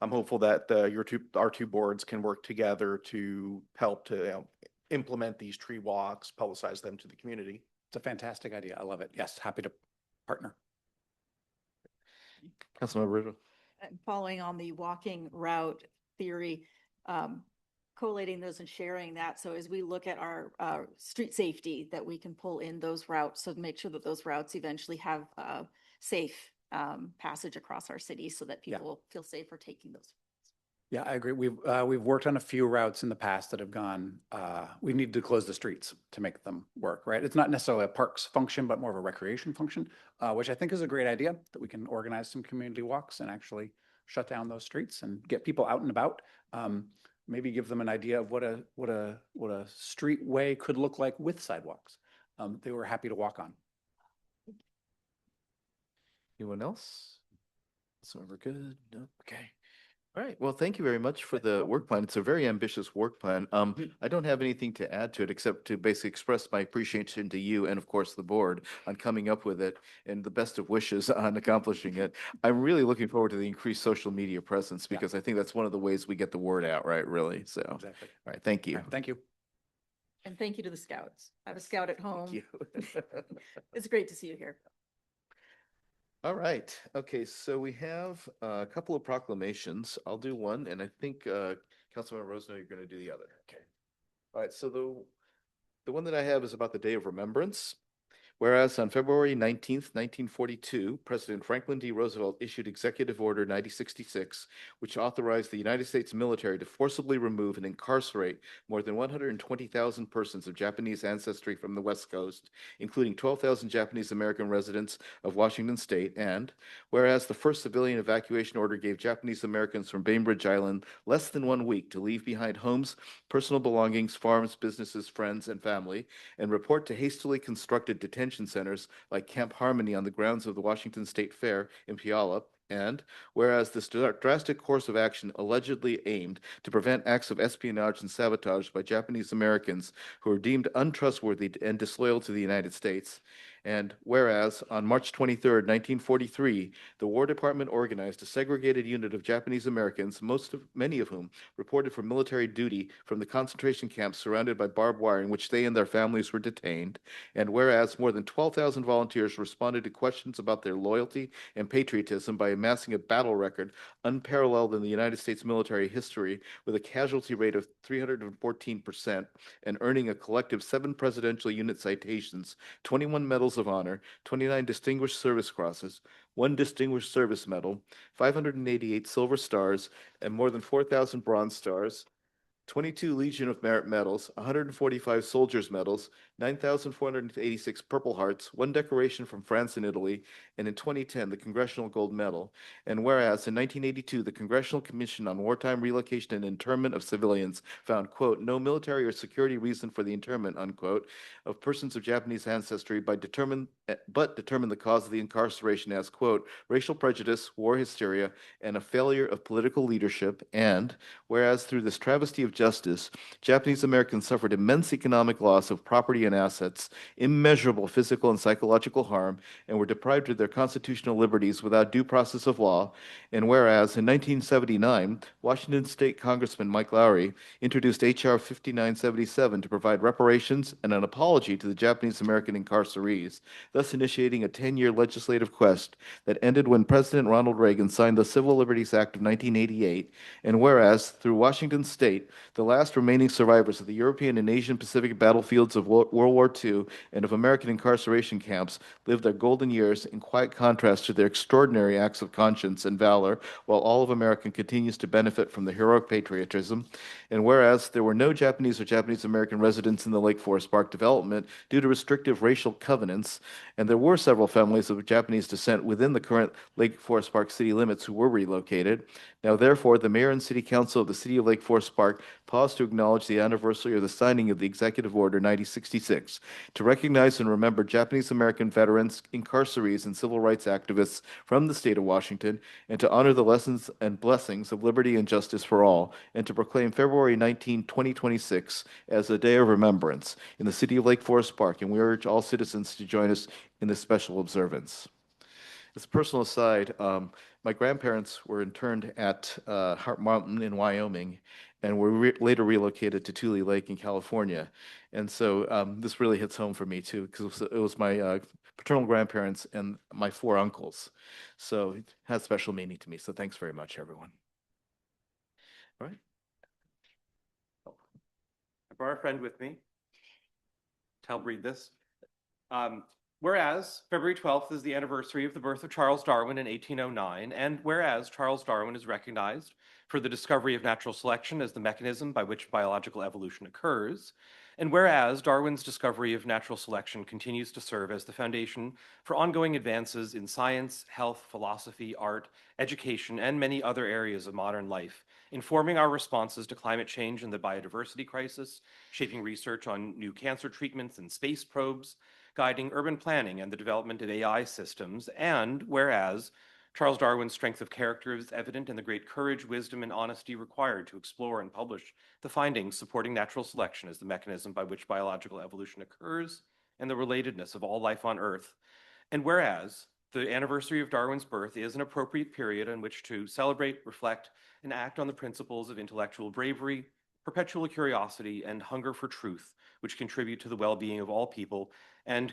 I'm hopeful that our two boards can work together to help to implement these tree walks, publicize them to the community. It's a fantastic idea. I love it. Yes, happy to partner. Councilmember Riddle. Following on the walking route theory, collating those and sharing that. So as we look at our street safety, that we can pull in those routes, so to make sure that those routes eventually have safe passage across our city so that people feel safer taking those. Yeah, I agree. We've worked on a few routes in the past that have gone, we need to close the streets to make them work, right? It's not necessarily a parks function, but more of a recreation function, which I think is a great idea, that we can organize some community walks and actually shut down those streets and get people out and about. Maybe give them an idea of what a street way could look like with sidewalks. They were happy to walk on. Anyone else? So we're good. No? Okay. All right. Well, thank you very much for the work plan. It's a very ambitious work plan. I don't have anything to add to it except to basically express my appreciation to you and of course the board on coming up with it, and the best of wishes on accomplishing it. I'm really looking forward to the increased social media presence, because I think that's one of the ways we get the word out, right? Really. So, Exactly. all right. Thank you. All right, thank you. And thank you to the scouts. I have a scout at home. Thank you. It's great to see you here. All right. Okay, so we have a couple of proclamations. I'll do one, and I think Councilmember Rosenau, you're going to do the other. Okay. All right. So the one that I have is about the Day of Remembrance. Whereas on February 19th, 1942, President Franklin D. Roosevelt issued Executive Order 9066, which authorized the United States military to forcibly remove and incarcerate more than 120,000 persons of Japanese ancestry from the West Coast, including 12,000 Japanese American residents of Washington State. And whereas the first civilian evacuation order gave Japanese Americans from Bainbridge Island less than 1 week to leave behind homes, personal belongings, farms, businesses, friends, and family, and report to hastily constructed detention centers like Camp Harmony on the grounds of the Washington State Fair in Puyallup. And whereas this drastic course of action allegedly aimed to prevent acts of espionage and sabotage by Japanese Americans who are deemed untrustworthy and disloyal to the United States. And whereas on March 23rd, 1943, the War Department organized a segregated unit of Japanese Americans, many of whom reported for military duty from the concentration camps surrounded by barbed wire in which they and their families were detained. And whereas more than 12,000 volunteers responded to questions about their loyalty and patriotism by amassing a battle record unparalleled in the United States military history, with a casualty rate of 314% and earning a collective 7 presidential unit citations, 21 medals of honor, 29 Distinguished Service Crosses, 1 Distinguished Service Medal, 588 Silver Stars, and more than 4,000 Bronze Stars. 22 Legion of Merit medals, 145 Soldiers medals, 9,486 Purple Hearts, 1 decoration from France and Italy, and in 2010, the Congressional Gold Medal. And whereas in 1982, the Congressional Commission on Wartime Relocation and Internment of Civilians found, quote, no military or security reason for the internment, unquote, of persons of Japanese ancestry but determined the cause of the incarceration as, quote, racial prejudice, war hysteria, and a failure of political leadership. And whereas through this travesty of justice, Japanese Americans suffered immense economic loss of property and assets, immeasurable physical and psychological harm, and were deprived of their constitutional liberties without due process of law. And whereas in 1979, Washington State Congressman Mike Lowry introduced H.R. 5977 to provide reparations and an apology to the Japanese American incarcerees, thus initiating a 10-year legislative quest that ended when President Ronald Reagan signed the Civil Liberties Act of 1988. And whereas through Washington State, the last remaining survivors of the European and Asian Pacific battlefields of World War II and of American incarceration camps lived their golden years in quiet contrast to their extraordinary acts of conscience and valor, while all of America continues to benefit from the heroic patriotism. And whereas there were no Japanese or Japanese American residents in the Lake Forest Park development due to restrictive racial covenants, and there were several families of Japanese descent within the current Lake Forest Park city limits who were relocated. Now, therefore, the mayor and city council of the city of Lake Forest Park pause to acknowledge the anniversary of the signing of the Executive Order 9066 to recognize and remember Japanese American veterans, incarcerees, and civil rights activists from the state of Washington, and to honor the lessons and blessings of liberty and justice for all, and to proclaim February 19, 2026 as a day of remembrance in the city of Lake Forest Park, and we urge all citizens to join us in this special observance. As a personal aside, my grandparents were interned at Hart Mountain in Wyoming and were later relocated to Tule Lake in California. And so this really hits home for me too, because it was my paternal grandparents and my 4 uncles. So it has special meaning to me. So thanks very much, everyone. All right. I brought a friend with me to help read this. Whereas February 12th is the anniversary of the birth of Charles Darwin in 1809, and whereas Charles Darwin is recognized for the discovery of natural selection as the mechanism by which biological evolution occurs, and whereas Darwin's discovery of natural selection continues to serve as the foundation for ongoing advances in science, health, philosophy, art, education, and many other areas of modern life, informing our responses to climate change and the biodiversity crisis, shaping research on new cancer treatments and space probes, guiding urban planning and the development of AI systems, and whereas Charles Darwin's strength of character is evident in the great courage, wisdom, and honesty required to explore and publish the findings supporting natural selection as the mechanism by which biological evolution occurs and the relatedness of all life on Earth. And whereas the anniversary of Darwin's birth is an appropriate period in which to celebrate, reflect, and act on the principles of intellectual bravery, perpetual curiosity, and hunger for truth, which contribute to the well-being of all people and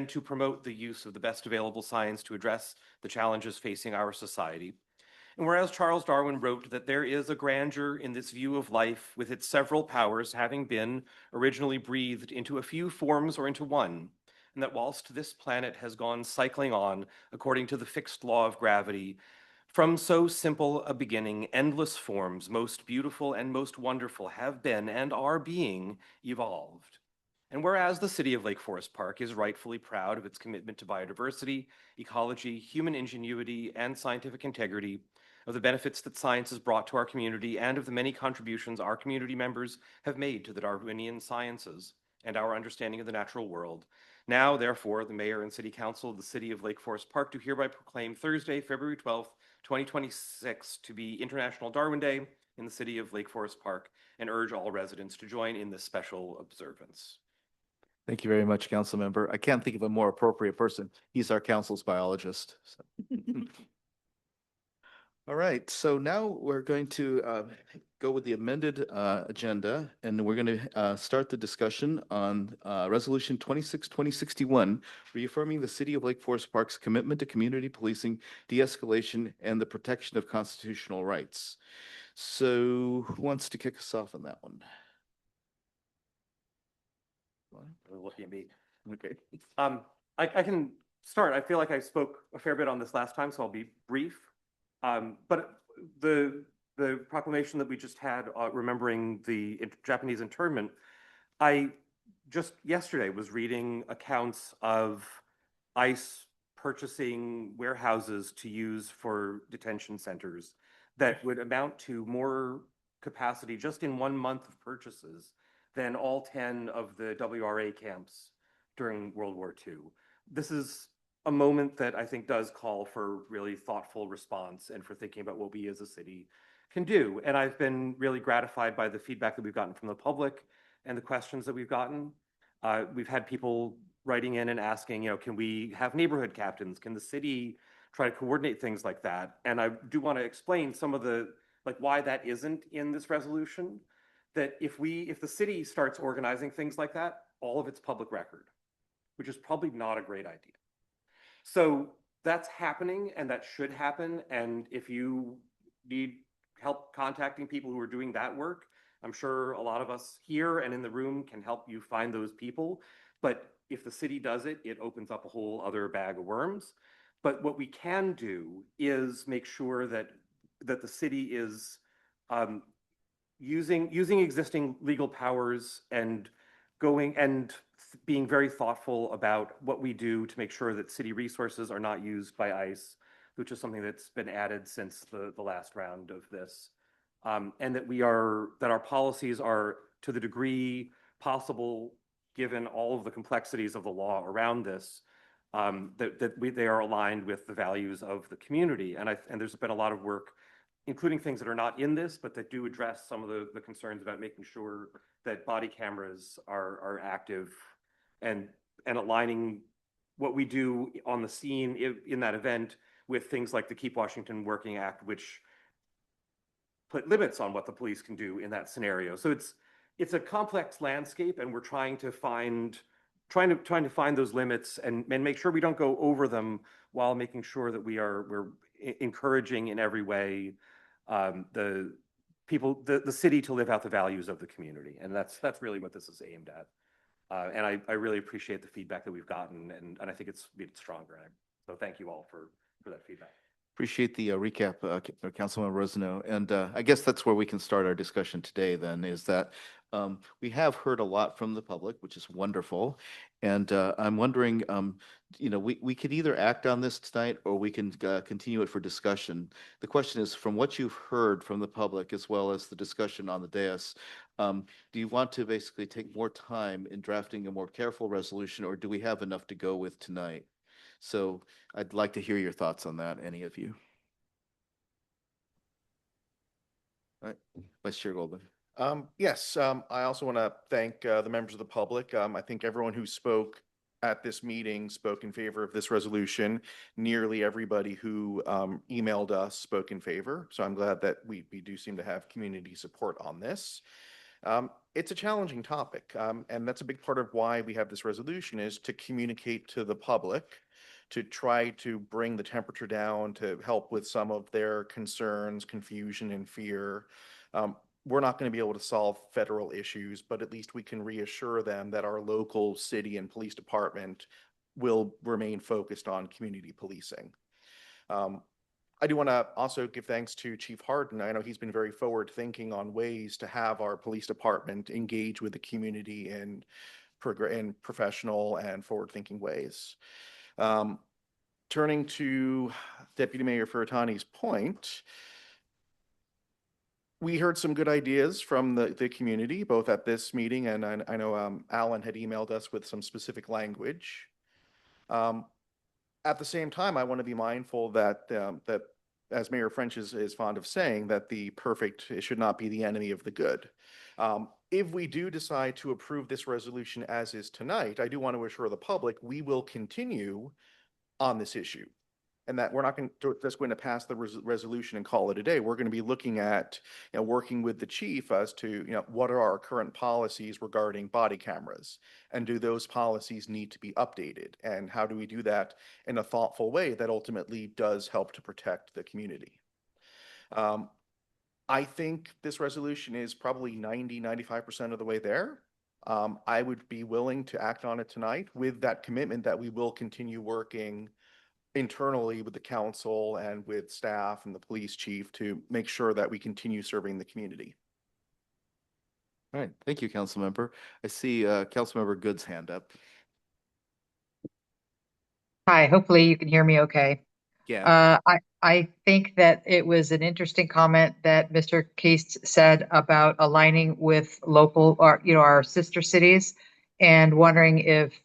to promote the use of the best available science to address the challenges facing our society. And whereas Charles Darwin wrote that there is a grandeur in this view of life with its several powers having been originally breathed into a few forms or into one, and that whilst this planet has gone cycling on according to the fixed law of gravity, from so simple a beginning, endless forms, most beautiful and most wonderful, have been and are being evolved. And whereas the city of Lake Forest Park is rightfully proud of its commitment to biodiversity, ecology, human ingenuity, and scientific integrity, of the benefits that science has brought to our community, and of the many contributions our community members have made to the Darwinian sciences and our understanding of the natural world, now, therefore, the Mayor and City Council of the City of Lake Forest Park do hereby proclaim Thursday, February 12th, 2026 to be International Darwin Day in the City of Lake Forest Park, and urge all residents to join in this special observance. Thank you very much, Council Member. I can't think of a more appropriate person. He's our council's biologist. So. All right, so now we're going to go with the amended agenda, and we're going to start the discussion on Resolution 26-2061, reaffirming the City of Lake Forest Park's commitment to community policing, de-escalation, and the protection of constitutional rights. So who wants to kick us off on that one? Looking at me. Okay. I can start. I feel like I spoke a fair bit on this last time, so I'll be brief. But the the proclamation that we just had, remembering the Japanese internment, I just yesterday was reading accounts of ICE purchasing warehouses to use for detention centers that would amount to more capacity just in 1 month of purchases than all 10 of the WRA camps during World War II. This is a moment that I think does call for really thoughtful response and for thinking about what we as a city can do. And I've been really gratified by the feedback that we've gotten from the public and the questions that we've gotten. We've had people writing in and asking, can we have neighborhood captains? Can the city try to coordinate things like that? And I do want to explain some of the, why that isn't in this resolution, that if the city starts organizing things like that, all of it's public record, which is probably not a great idea. So that's happening and that should happen. And if you need help contacting people who are doing that work, I'm sure a lot of us here and in the room can help you find those people. But if the city does it, it opens up a whole other bag of worms. But what we can do is make sure that the city is using existing legal powers and being very thoughtful about what we do to make sure that city resources are not used by ICE, which is something that's been added since the last round of this. And that our policies are, to the degree possible, given all of the complexities of the law around this, they are aligned with the values of the community. And there's been a lot of work, including things that are not in this, but that do address some of the concerns about making sure that body cameras are active and aligning what we do on the scene in that event with things like the Keep Washington Working Act, which put limits on what the police can do in that scenario. So it's a complex landscape, and we're trying to find those limits and make sure we don't go over them while making sure that we're encouraging in every way the city to live out the values of the community. And that's really what this is aimed at. And I really appreciate the feedback that we've gotten, and I think it's made it stronger. So thank you all for that feedback. Appreciate the recap, Councilmember Rosano. And I guess that's where we can start our discussion today then, is that we have heard a lot from the public, which is wonderful. And I'm wondering, we could either act on this tonight or we can continue it for discussion. The question is, from what you've heard from the public as well as the discussion on the dais, do you want to basically take more time in drafting a more careful resolution, or do we have enough to go with tonight? So I'd like to hear your thoughts on that, any of you. All right, Vice Chair Goldman. Yes, I also want to thank the members of the public. I think everyone who spoke at this meeting spoke in favor of this resolution. Nearly everybody who emailed us spoke in favor. So I'm glad that we do seem to have community support on this. It's a challenging topic, and that's a big part of why we have this resolution, is to communicate to the public, to try to bring the temperature down, to help with some of their concerns, confusion, and fear. We're not going to be able to solve federal issues, but at least we can reassure them that our local city and police department will remain focused on community policing. I do want to also give thanks to Chief Harden. I know he's been very forward thinking on ways to have our police department engage with the community in professional and forward thinking ways. Turning to Deputy Mayor Furutani's point, we heard some good ideas from the community, both at this meeting, and I know Alan had emailed us with some specific language. At the same time, I want to be mindful that as Mayor French is fond of saying, that the perfect should not be the enemy of the good. If we do decide to approve this resolution as is tonight, I do want to assure the public we will continue on this issue, and that we're not just going to pass the resolution and call it a day. We're going to be looking at, working with the chief as to, what are our current policies regarding body cameras, and do those policies need to be updated, and how do we do that in a thoughtful way that ultimately does help to protect the community. I think this resolution is probably 95% of the way there. I would be willing to act on it tonight with that commitment that we will continue working internally with the council and with staff and the police chief to make sure that we continue serving the community. All right, thank you, Councilmember. I see Councilmember Good's hand up. Hi, hopefully you can hear me okay. Yeah. I think that it was an interesting comment that Mr. Case said about aligning with local or, our sister cities, and wondering if,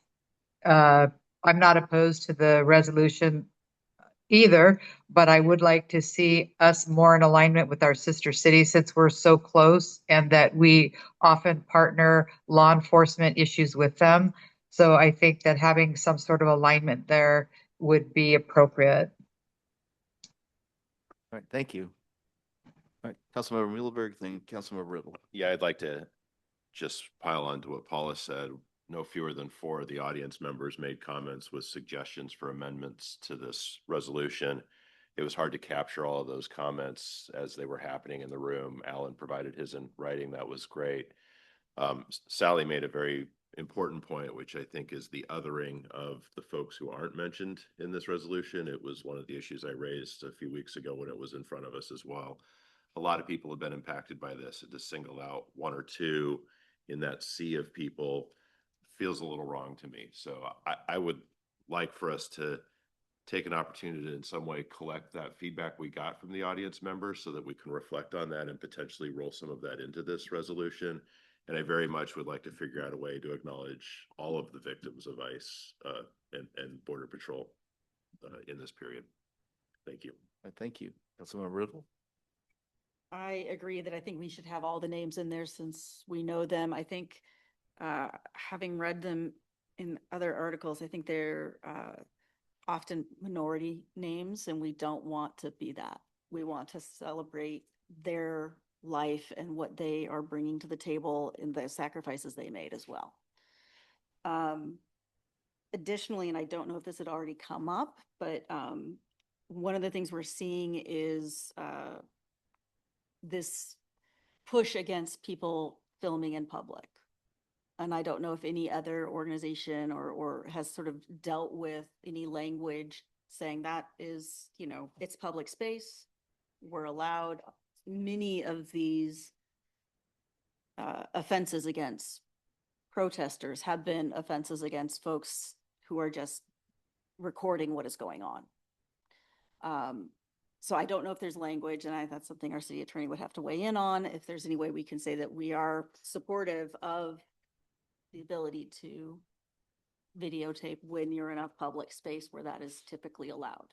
I'm not opposed to the resolution either, but I would like to see us more in alignment with our sister cities since we're so close and that we often partner law enforcement issues with them. So I think that having some sort of alignment there would be appropriate. All right, thank you. All right, Councilmember Muhlenberg, then Councilmember Riddle. Yeah, I'd like to just pile on to what Paula said. No fewer than 4 of the audience members made comments with suggestions for amendments to this resolution. It was hard to capture all of those comments as they were happening in the room. Alan provided his in writing. That was great. Sally made a very important point, which I think is the othering of the folks who aren't mentioned in this resolution. It was one of the issues I raised a few weeks ago when it was in front of us as well. A lot of people have been impacted by this, and to single out 1 or 2 in that sea of people feels a little wrong to me. So I would like for us to take an opportunity to in some way collect that feedback we got from the audience members so that we can reflect on that and potentially roll some of that into this resolution. And I very much would like to figure out a way to acknowledge all of the victims of ICE and Border Patrol in this period. Thank you. Thank you. Councilmember Riddle. I agree that I think we should have all the names in there since we know them. I think having read them in other articles, I think they're often minority names, and we don't want to be that. We want to celebrate their life and what they are bringing to the table and the sacrifices they made as well. Additionally, and I don't know if this had already come up, but one of the things we're seeing is this push against people filming in public. And I don't know if any other organization or has sort of dealt with any language saying that is, it's public space. We're allowed. Many of these offenses against protesters have been offenses against folks who are just recording what is going on. So I don't know if there's language, and that's something our city attorney would have to weigh in on, if there's any way we can say that we are supportive of the ability to videotape when you're in a public space where that is typically allowed.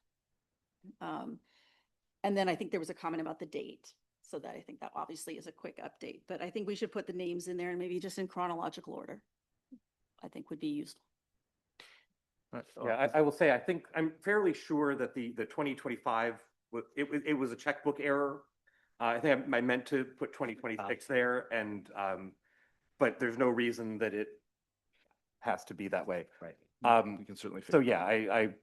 And then I think there was a comment about the date. So that I think that obviously is a quick update, but I think we should put the names in there and maybe just in chronological order. I think would be useful. Yeah, I will say, I think I'm fairly sure that the 2025, it was a checkbook error. I think I meant to put 2026 there, and but there's no reason that it has to be that way. Right. We can certainly. So yeah,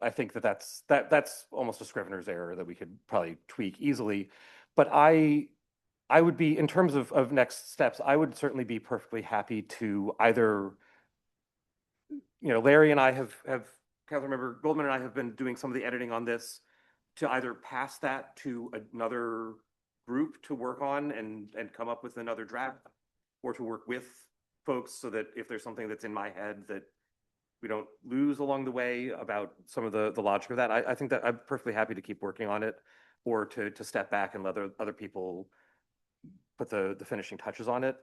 I think that's almost a Scrivener's error that we could probably tweak easily. But I would be, in terms of next steps, I would certainly be perfectly happy to either, Larry and I have Councilmember Goldman and I have been doing some of the editing on this, to either pass that to another group to work on and come up with another draft, or to work with folks so that if there's something that's in my head that we don't lose along the way about some of the logic of that. I think that I'm perfectly happy to keep working on it, or to step back and let other people put the finishing touches on it.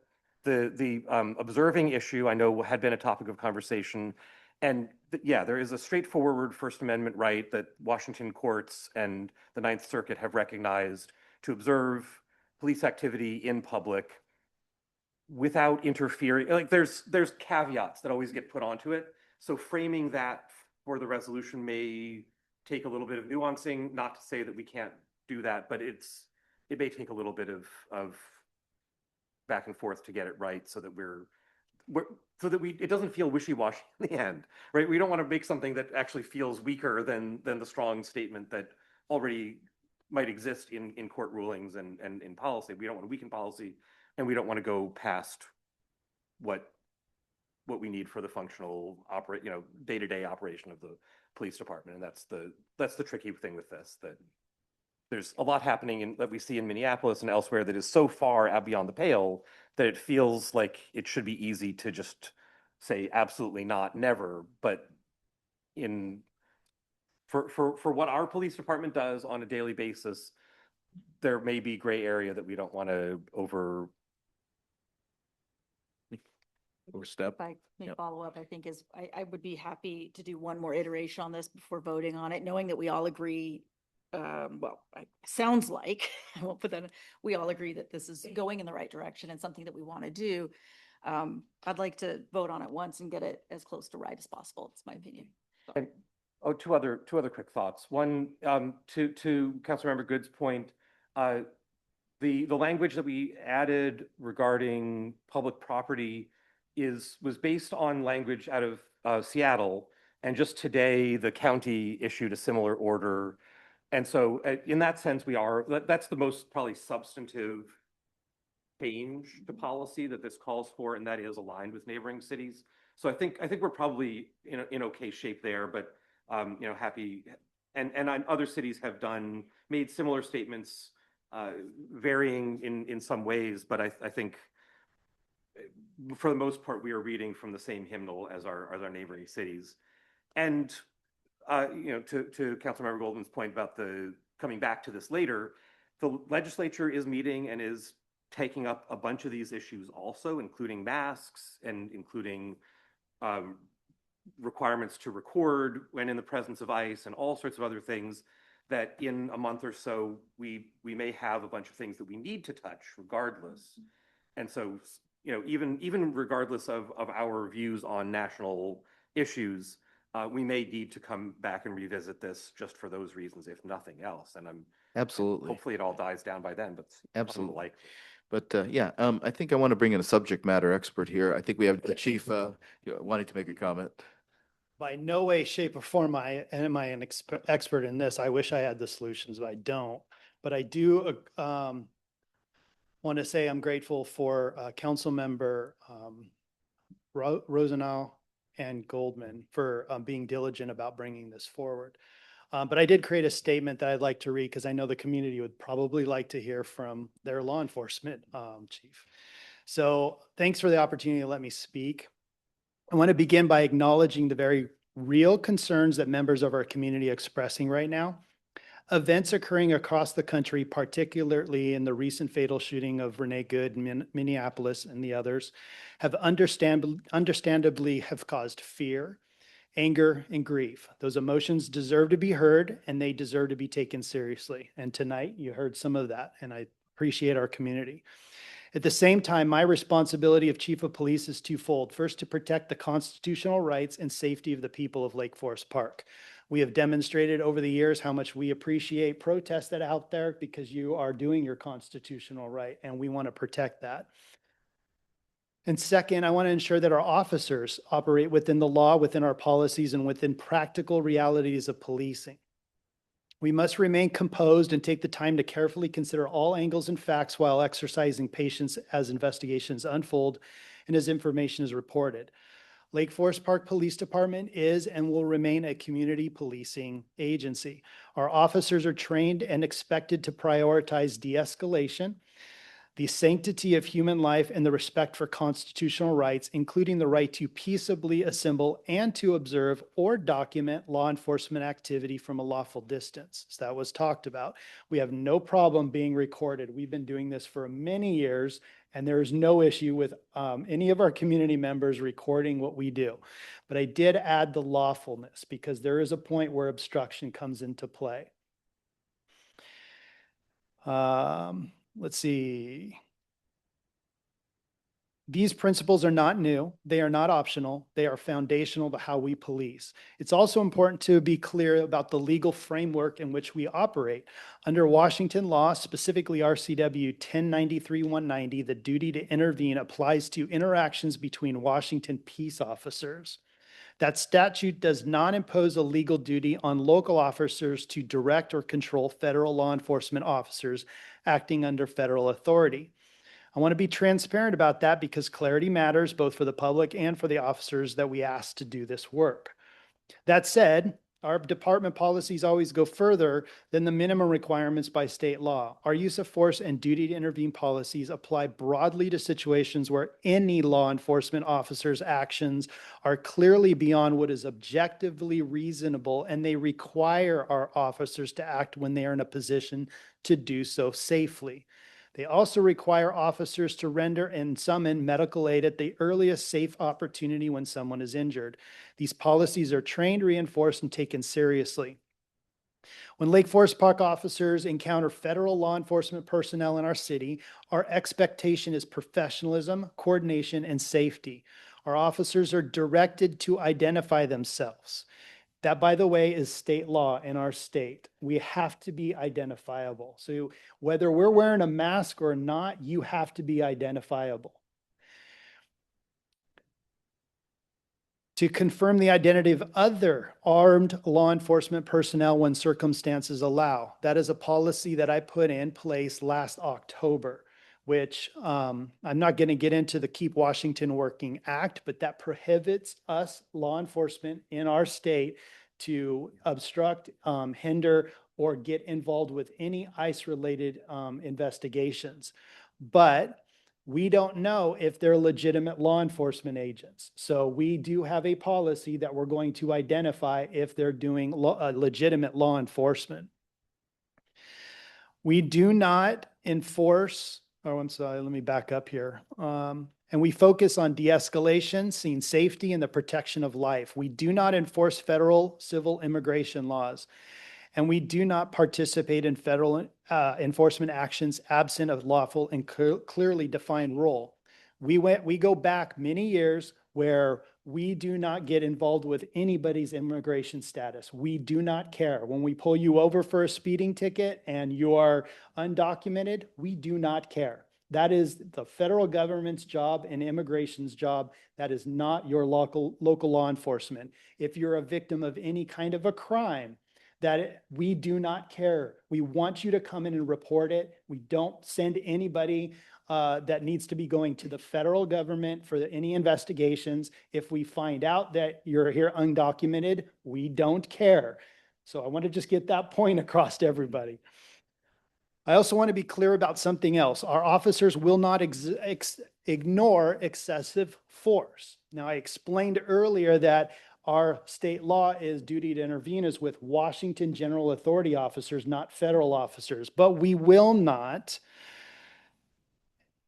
The observing issue, I know, had been a topic of conversation. And yeah, there is a straightforward First Amendment right that Washington courts and the Ninth Circuit have recognized to observe police activity in public without interfering. Like there's caveats that always get put onto it. So framing that for the resolution may take a little bit of nuancing, not to say that we can't do that, but it may take a little bit of back and forth to get it right, so that it doesn't feel wishy-washy in the end, right? We don't want to make something that actually feels weaker than the strong statement that already might exist in court rulings and in policy. We don't want to weaken policy, and we don't want to go past what what we need for the functional day-to-day operation of the police department. And that's the tricky thing with this, that there's a lot happening that we see in Minneapolis and elsewhere that is so far out beyond the pale that it feels like it should be easy to just say absolutely not, never. But for what our police department does on a daily basis, there may be gray area that we don't want to overstep. If I may Yep. follow up, I think I would be happy to do one more iteration on this before voting on it, knowing that we all agree. Sounds like, I won't put that, we all agree that this is going in the right direction and something that we want to do. I'd like to vote on it once and get it as close to right as possible. It's my opinion. And two other quick thoughts. One, to Councilmember Good's point, the language that we added regarding public property was based on language out of Seattle, and just today the county issued a similar order. And so in that sense, that's the most probably substantive change to policy that this calls for, and that is aligned with neighboring cities. So I think we're probably in okay shape there, but happy. And other cities have made similar statements, varying in some ways, but I think for the most part we are reading from the same hymnal as our neighboring cities. And to Councilmember Goldman's point about the coming back to this later, the legislature is meeting and is taking up a bunch of these issues also, including masks and including requirements to record when in the presence of ICE and all sorts of other things that in a month or so we may have a bunch of things that we need to touch regardless. And so even regardless of our views on national issues, we may need to come back and revisit this just for those reasons, if nothing else. And Absolutely. hopefully it all dies down by then, but Absolutely. likely. But I think I want to bring in a subject matter expert here. I think we have the chief wanting to make a comment. By no way, shape, or form am I an expert in this. I wish I had the solutions, but I don't. But I do want to say I'm grateful for Councilmember Rosenau and Goldman for being diligent about bringing this forward. But I did create a statement that I'd like to read because I know the community would probably like to hear from their law enforcement chief. So thanks for the opportunity to let me speak. I want to begin by acknowledging the very real concerns that members of our community are expressing right now. Events occurring across the country, particularly in the recent fatal shooting of Renee Good in Minneapolis and the others, have understandably have caused fear, anger, and grief. Those emotions deserve to be heard and they deserve to be taken seriously. And tonight you heard some of that, and I appreciate our community. At the same time, my responsibility of chief of police is twofold. First, to protect the constitutional rights and safety of the people of Lake Forest Park. We have demonstrated over the years how much we appreciate protests that are out there because you are doing your constitutional right, and we want to protect that. And second, I want to ensure that our officers operate within the law, within our policies, and within practical realities of policing. We must remain composed and take the time to carefully consider all angles and facts while exercising patience as investigations unfold and as information is reported. Lake Forest Park Police Department is and will remain a community policing agency. Our officers are trained and expected to prioritize de-escalation, the sanctity of human life, and the respect for constitutional rights, including the right to peaceably assemble and to observe or document law enforcement activity from a lawful distance. So that was talked about. We have no problem being recorded. We've been doing this for many years, and there is no issue with any of our community members recording what we do. But I did add the lawfulness because there is a point where obstruction comes into play. Let's see. These principles are not new. They are not optional. They are foundational to how we police. It's also important to be clear about the legal framework in which we operate. Under Washington law, specifically RCW 1093-190, the duty to intervene applies to interactions between Washington peace officers. That statute does not impose a legal duty on local officers to direct or control federal law enforcement officers acting under federal authority. I want to be transparent about that because clarity matters both for the public and for the officers that we ask to do this work. That said, our department policies always go further than the minimum requirements by state law. Our use of force and duty to intervene policies apply broadly to situations where any law enforcement officer's actions are clearly beyond what is objectively reasonable, and they require our officers to act when they are in a position to do so safely. They also require officers to render and summon medical aid at the earliest safe opportunity when someone is injured. These policies are trained, reinforced, and taken seriously. When Lake Forest Park officers encounter federal law enforcement personnel in our city, our expectation is professionalism, coordination, and safety. Our officers are directed to identify themselves. That, by the way, is state law in our state. We have to be identifiable. So whether we're wearing a mask or not, you have to be identifiable. To confirm the identity of other armed law enforcement personnel when circumstances allow. That is a policy that I put in place last October, which I'm not going to get into the Keep Washington Working Act, but that prohibits us law enforcement in our state to obstruct, hinder, or get involved with any ICE-related investigations. But we don't know if they're legitimate law enforcement agents. So we do have a policy that we're going to identify if they're doing legitimate law enforcement. We do not enforce, oh, I'm sorry, let me back up here. And we focus on de-escalation, scene safety, and the protection of life. We do not enforce federal civil immigration laws. And we do not participate in federal enforcement actions absent of lawful and clearly defined role. We go back many years where we do not get involved with anybody's immigration status. We do not care. When we pull you over for a speeding ticket and you are undocumented, we do not care. That is the federal government's job and immigration's job. That is not your local law enforcement. If you're a victim of any kind of a crime, we do not care. We want you to come in and report it. We don't send anybody that needs to be going to the federal government for any investigations. If we find out that you're here undocumented, we don't care. So I want to just get that point across to everybody. I also want to be clear about something else. Our officers will not ignore excessive force. Now, I explained earlier that our state law is duty to intervene is with Washington General Authority officers, not federal officers, but we will not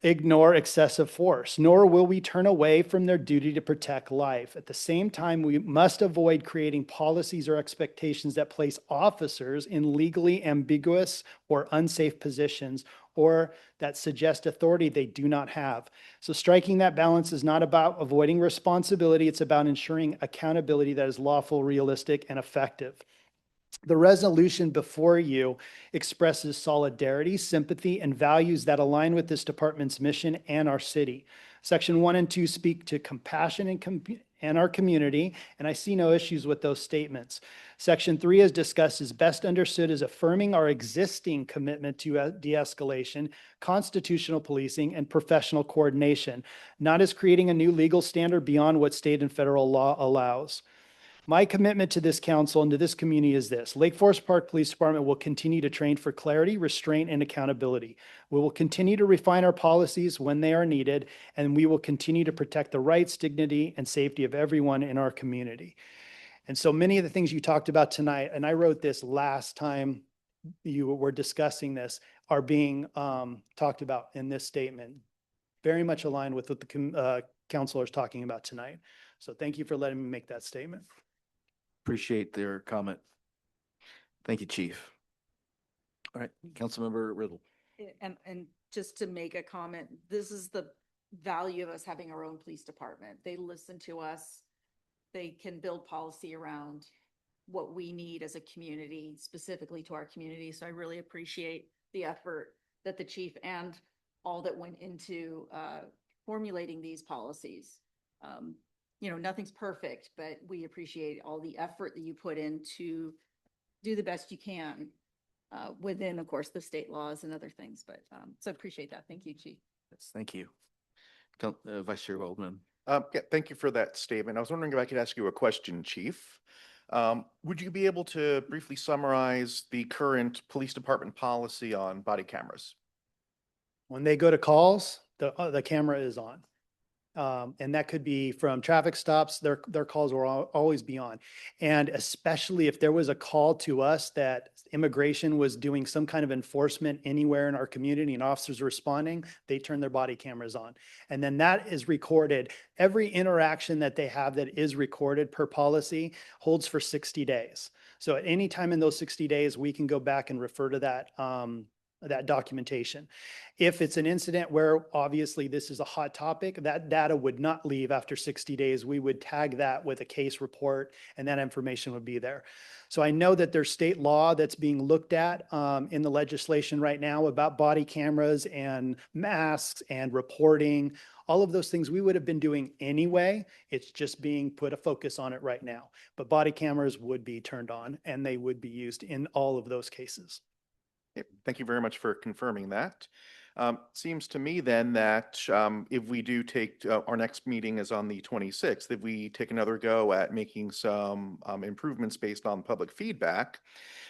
ignore excessive force, nor will we turn away from their duty to protect life. At the same time, we must avoid creating policies or expectations that place officers in legally ambiguous or unsafe positions or that suggest authority they do not have. So striking that balance is not about avoiding responsibility. It's about ensuring accountability that is lawful, realistic, and effective. The resolution before you expresses solidarity, sympathy, and values that align with this department's mission and our city. Section 1 and 2 speak to compassion and our community, and I see no issues with those statements. Section 3, as discussed, is best understood as affirming our existing commitment to de-escalation, constitutional policing, and professional coordination, not as creating a new legal standard beyond what state and federal law allows. My commitment to this council and to this community is this. Lake Forest Park Police Department will continue to train for clarity, restraint, and accountability. We will continue to refine our policies when they are needed, and we will continue to protect the rights, dignity, and safety of everyone in our community. And so many of the things you talked about tonight, and I wrote this last time you were discussing this, are being talked about in this statement. Very much aligned with what the councilor is talking about tonight. So thank you for letting me make that statement. Appreciate their comment. Thank you, Chief. All right, Councilmember Riddle. And just to make a comment, this is the value of us having our own police department. They listen to us. They can build policy around what we need as a community, specifically to our community. So I really appreciate the effort that the chief and all that went into formulating these policies. You know, nothing's perfect, but we appreciate all the effort that you put in to do the best you can within, of course, the state laws and other things. But so appreciate that. Thank you, Chief. Yes, thank you. Vice Chair Goldman. Yeah, thank you for that statement. I was wondering if I could ask you a question, Chief. Would you be able to briefly summarize the current police department policy on body cameras? When they go to calls, the camera is on. And that could be from traffic stops, their calls will always be on. And especially if there was a call to us that immigration was doing some kind of enforcement anywhere in our community and officers were responding, they turn their body cameras on. And then that is recorded. Every interaction that they have that is recorded per policy holds for 60 days. So at any time in those 60 days, we can go back and refer to that documentation. If it's an incident where obviously this is a hot topic, that data would not leave after 60 days. We would tag that with a case report and that information would be there. So I know that there's state law that's being looked at in the legislation right now about body cameras and masks and reporting. All of those things we would have been doing anyway. It's just being put a focus on it right now. But body cameras would be turned on and they would be used in all of those cases. Thank you very much for confirming that. Seems to me then that if we do take, our next meeting is on the 26th, if we take another go at making some improvements based on public feedback,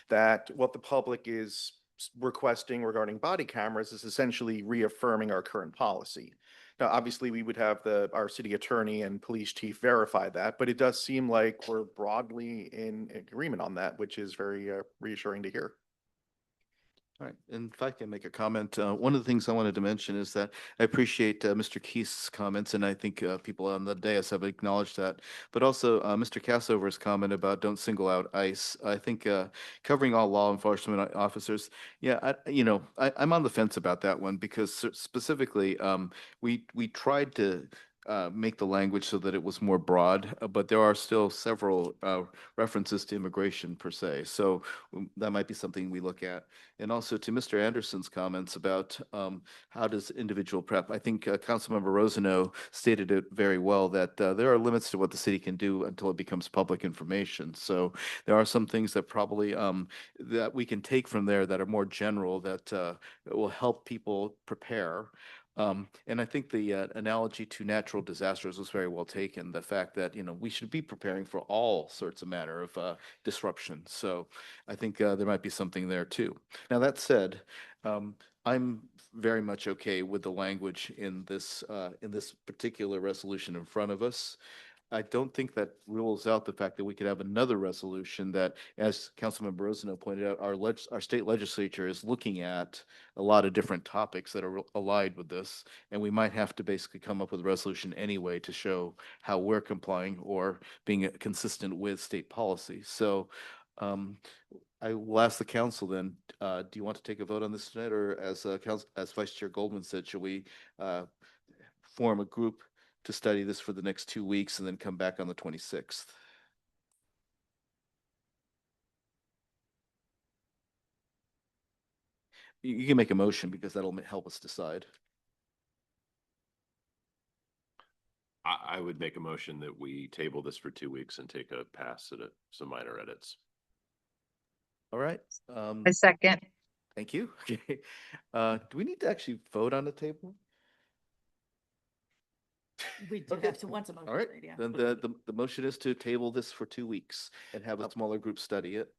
that what the public is requesting regarding body cameras is essentially reaffirming our current policy. Now, obviously, we would have our city attorney and police chief verify that, but it does seem like we're broadly in agreement on that, which is very reassuring to hear. All right, and if I can make a comment, one of the things I wanted to mention is that I appreciate Mr. Keith's comments, and I think people on the dais have acknowledged that, but also Mr. Cassover's comment about don't single out ICE. I think covering all law enforcement officers, yeah, I'm on the fence about that one because specifically, we tried to make the language so that it was more broad, but there are still several references to immigration per se. So that might be something we look at. And also to Mr. Anderson's comments about how does individual prep, I think Councilmember Rosano stated it very well that there are limits to what the city can do until it becomes public information. So there are some things that probably that we can take from there that are more general that will help people prepare. And I think the analogy to natural disasters was very well taken. The fact that, we should be preparing for all sorts of manner of disruption. So I think there might be something there too. Now, that said, I'm very much okay with the language in this particular resolution in front of us. I don't think that rules out the fact that we could have another resolution that, as Councilmember Rosano pointed out, our state legislature is looking at a lot of different topics that are allied with this, and we might have to basically come up with a resolution anyway to show how we're complying or being consistent with state policy. So I will ask the council then, do you want to take a vote on this tonight, or as Vice Chair Goldman said, should we form a group to study this for the next 2 weeks and then come back on the 26th? You can make a motion because that'll help us decide. I would make a motion that we table this for 2 weeks and take a pass at some minor edits. All right. A second. Thank you. Okay. Do we need to actually vote on the table? We do have to once a month. All right, yeah. then the motion is to table this for 2 weeks and have a smaller group study it.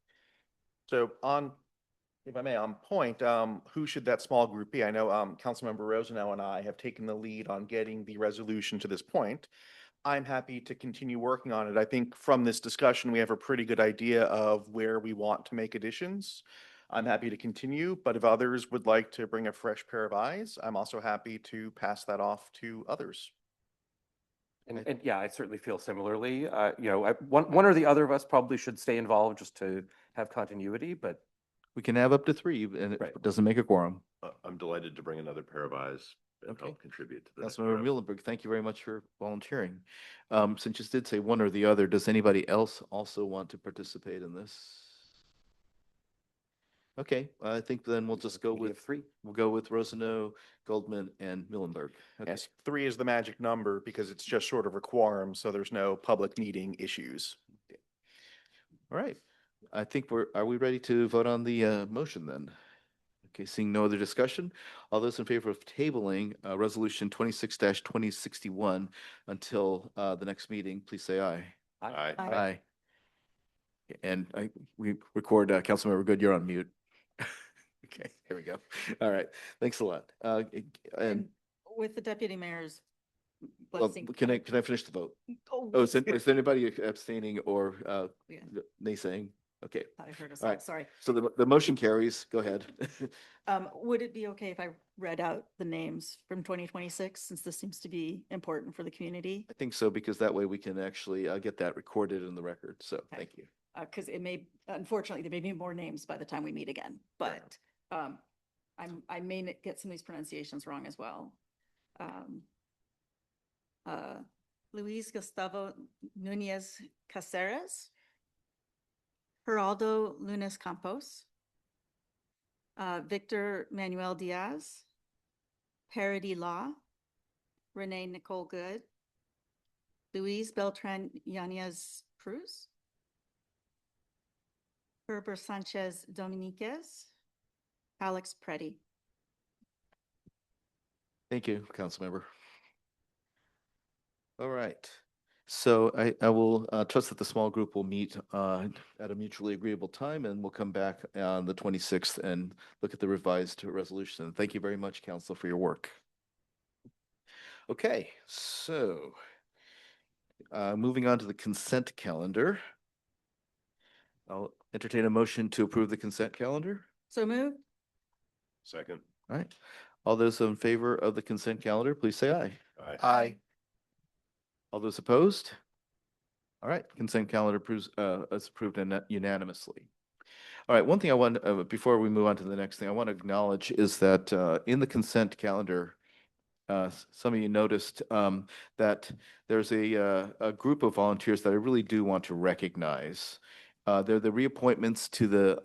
So if I may, on point, who should that small group be? I know Councilmember Rosano and I have taken the lead on getting the resolution to this point. I'm happy to continue working on it. I think from this discussion, we have a pretty good idea of where we want to make additions. I'm happy to continue, but if others would like to bring a fresh pair of eyes, I'm also happy to pass that off to others. And yeah, I certainly feel similarly. One or the other of us probably should stay involved just to have continuity, but We can have up to 3 and it doesn't make a quorum. I'm delighted to bring another pair of eyes and Okay. help contribute to this. Councilmember Muhlenberg, thank you very much for volunteering. Since you did say one or the other, does anybody else also want to participate in this? Okay, I think then we'll just go we with have 3. We'll go with Rosano, Goldman, and Muhlenberg. Okay. Yes, 3 is the magic number because it's just short of a quorum, so there's no public meeting issues. All right. I think are we ready to vote on the motion then? Okay, seeing no other discussion, all those in favor of tabling Resolution 26-2061 until the next meeting, please say aye. Aye. Aye. And we record, Councilmember Good, you're on mute. Okay, here we go. All right, thanks a lot. And And with the deputy mayor's well, blessing. can I finish the vote? Oh, Oh, is there anybody abstaining or yeah, naysaying? Okay, thought I heard us all all, right. sorry. So the motion carries. Go ahead. Would it be okay if I read out the names from 2026, since this seems to be important for the community? I think so, because that way we can actually get that recorded in the record. So Okay. thank you. Because it may, unfortunately, there may be more names by the time we meet again, but I may get some of these pronunciations wrong as well. Luis Gustavo Nunez Caceres, Geraldo Lunes Campos, Victor Manuel Diaz, Parody Law, Renee Nicole Good, Luis Beltran Yanez Cruz, Herbert Sanchez Dominiquez, Alex Preddy. Thank you, Councilmember. All right. So I will trust that the small group will meet at a mutually agreeable time, and we'll come back on the 26th and look at the revised resolution. Thank you very much, Council, for your work. Okay, so moving on to the consent calendar. I'll entertain a motion to approve the consent calendar. So moved. Second. All right. All those in favor of the consent calendar, please say aye. Aye. Aye. All those opposed? All right, consent calendar is approved unanimously. All right, one thing I want, before we move on to the next thing, I want to acknowledge is that in the consent calendar, some of you noticed that there's a group of volunteers that I really do want to recognize. They're the reappointments to the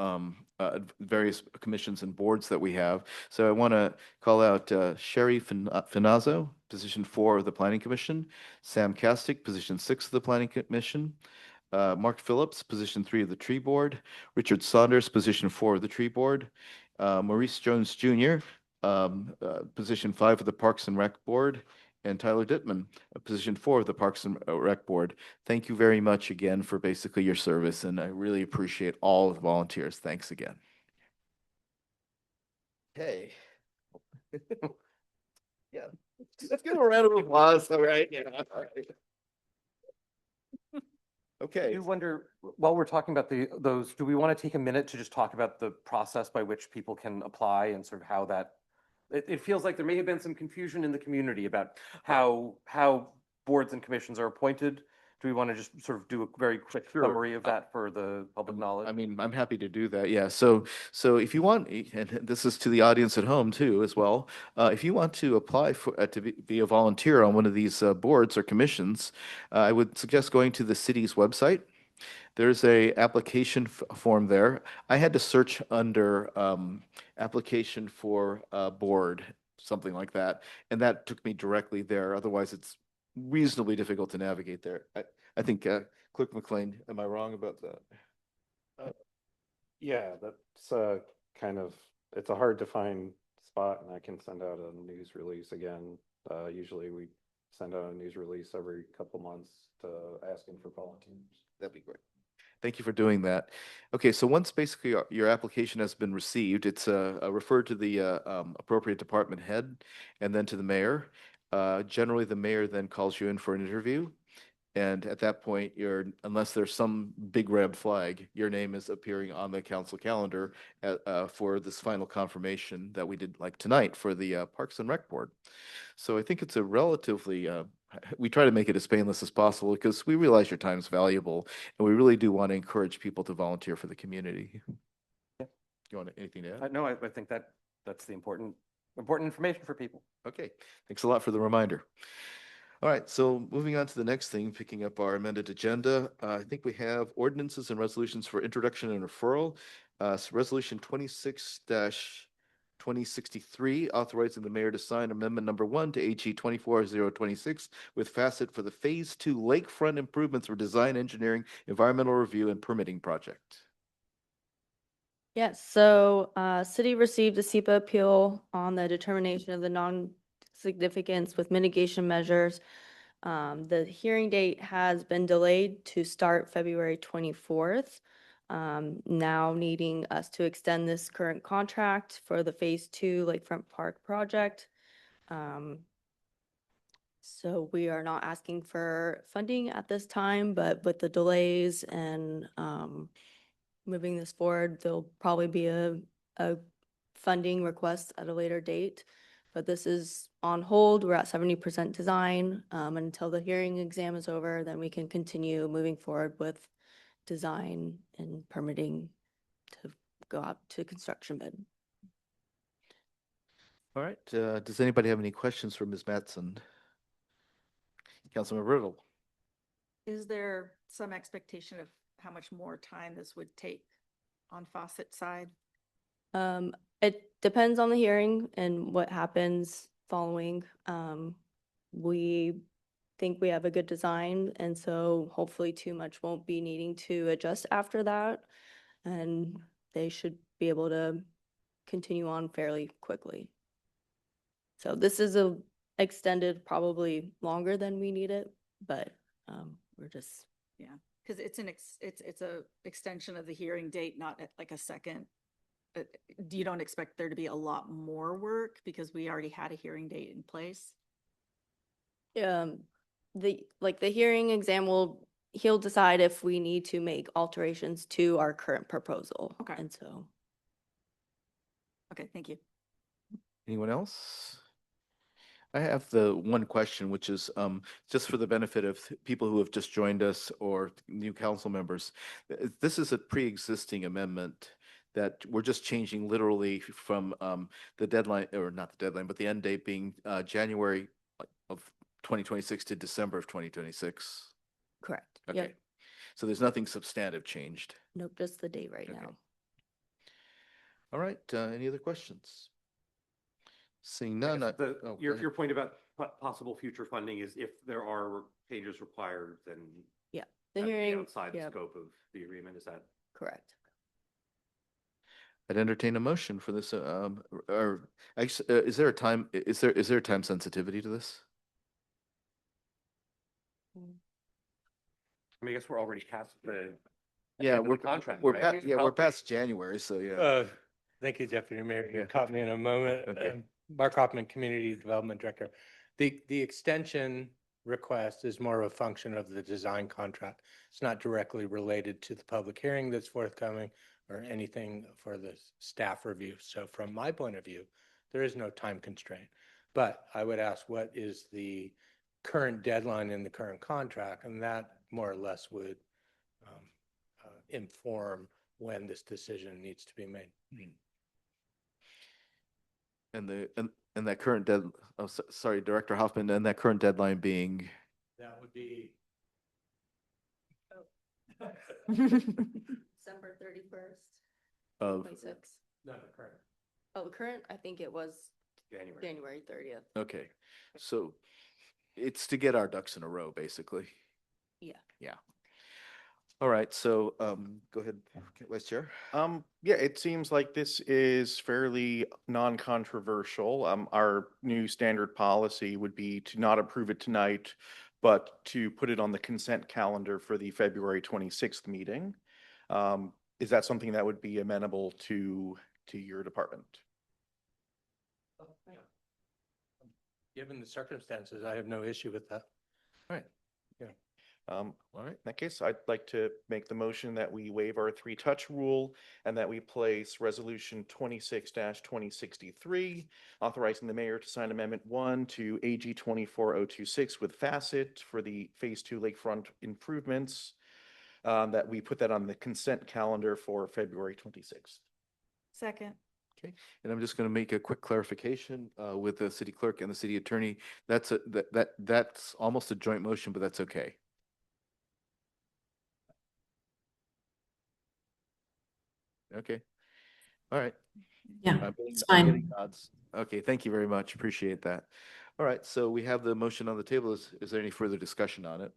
various commissions and boards that we have. So I want to call out Sherry Finazzo, position 4 of the Planning Commission, Sam Castic, position 6 of the Planning Commission, Mark Phillips, position 3 of the Tree Board, Richard Saunders, position 4 of the Tree Board, Maurice Jones Jr., position 5 of the Parks and Rec Board, and Tyler Dittman, position 4 of the Parks and Rec Board. Thank you very much again for basically your service, and I really appreciate all of the volunteers. Thanks again. Okay. Yeah, let's give a round of applause. All right. Yeah. All right. Okay. I do wonder, while we're talking about those, do we want to take a minute to just talk about the process by which people can apply and sort of how that, it feels like there may have been some confusion in the community about how boards and commissions are appointed. Do we want to just sort of do a very quick summary of that for the public knowledge? I mean, I'm happy to do that. Yeah. So if you want, and this is to the audience at home too, as well, if you want to apply for to be a volunteer on one of these boards or commissions, I would suggest going to the city's website. There's a application form there. I had to search under application for board, something like that, and that took me directly there. Otherwise, it's reasonably difficult to navigate there. I think Clerk McLean, am I wrong about that? Yeah, that's kind of, it's a hard to find spot, and I can send out a news release again. Usually we send out a news release every couple months to asking for volunteers. That'd be great. Thank you for doing that. Okay, so once basically your application has been received, it's referred to the appropriate department head and then to the mayor. Generally, the mayor then calls you in for an interview. And at that point, unless there's some big red flag, your name is appearing on the council calendar for this final confirmation that we did like tonight for the Parks and Rec Board. So I think it's a relatively, we try to make it as painless as possible because we realize your time is valuable and we really do want to encourage people to volunteer for the community. Yeah. You want anything to add? No, I think that's the important information for people. Okay, thanks a lot for the reminder. All right, so moving on to the next thing, picking up our amended agenda, I think we have ordinances and resolutions for introduction and referral. Resolution 26-2063, authorizing the mayor to sign amendment number 1 to AG 24-026 with Facet for the Phase 2 Lakefront improvements for design, engineering, environmental review, and permitting project. Yes, so city received a SEPA appeal on the determination of the non-significance with mitigation measures. The hearing date has been delayed to start February 24th. Now needing us to extend this current contract for the Phase 2 Lakefront Park project. So we are not asking for funding at this time, but with the delays and moving this forward, there'll probably be a funding request at a later date. But this is on hold. We're at 70% design. Until the hearing exam is over, then we can continue moving forward with design and permitting to go out to construction bid. All right, does anybody have any questions for Ms. Mattson? Councilmember Riddle. Is there some expectation of how much more time this would take on Facet side? It depends on the hearing and what happens following. We think we have a good design, and so hopefully too much won't be needing to adjust after that. And they should be able to continue on fairly quickly. So this is a extended probably longer than we need it, but we're just. Yeah, because it's a extension of the hearing date, not like a second. You don't expect there to be a lot more work because we already had a hearing date in place? The hearing exam he'll decide if we need to make alterations to our current proposal. Okay. And so. Okay, thank you. Anyone else? I have the one question, which is just for the benefit of people who have just joined us or new council members. This is a pre-existing amendment that we're just changing literally from the deadline, or not the deadline, but the end date being January of 2026 to December of 2026. Correct. Okay. Yep. So there's nothing substantive changed. Nope, just the date right Okay. now. All right, any other questions? Seeing none. Go Your ahead. point about possible future funding is if there are changes required, then Yeah, the that'd be hearing. outside the Yep, scope of the agreement, is that? correct. I'd entertain a motion for this, or is there a time, is there a time sensitivity to this? I mean, I guess we're already past the. Yeah, end of the we're contract, we're right? we're past January, so yeah. Thank you, Deputy Mayor. Yeah. You caught me in a moment. Okay. Mark Hoffman, Community Development Director. The extension request is more of a function of the design contract. It's not directly related to the public hearing that's forthcoming or anything for the staff review. So from my point of view, there is no time constraint. But I would ask, what is the current deadline in the current contract? And that more or less would inform when this decision needs to be made. And that current sorry, Director Hoffman, and that current deadline being? That would be. December 31st. Of 26. No, the current. Oh, the current, I think it was January. January 30th. Okay, so it's to get our ducks in a row, basically. Yeah. Yeah. All right, so go ahead, Vice Chair. Yeah, it seems like this is fairly non-controversial. Our new standard policy would be to not approve it tonight, but to put it on the consent calendar for the February 26th meeting. Is that something that would be amenable to your department? Given the circumstances, I have no issue with that. All right. Yeah. All right. In that case, I'd like to make the motion that we waive our 3-touch rule and that we place Resolution 26-2063, authorizing the mayor to sign Amendment 1 to AG 24026 with Facet for the Phase 2 Lakefront improvements, that we put that on the consent calendar for February 26th. Second. Okay, and I'm just going to make a quick clarification with the city clerk and the city attorney. That's that's almost a joint motion, but that's okay. Okay. All right. Yeah, It's fine. nods. Okay, thank you very much. Appreciate that. All right, so we have the motion on the table. Is there any further discussion on it?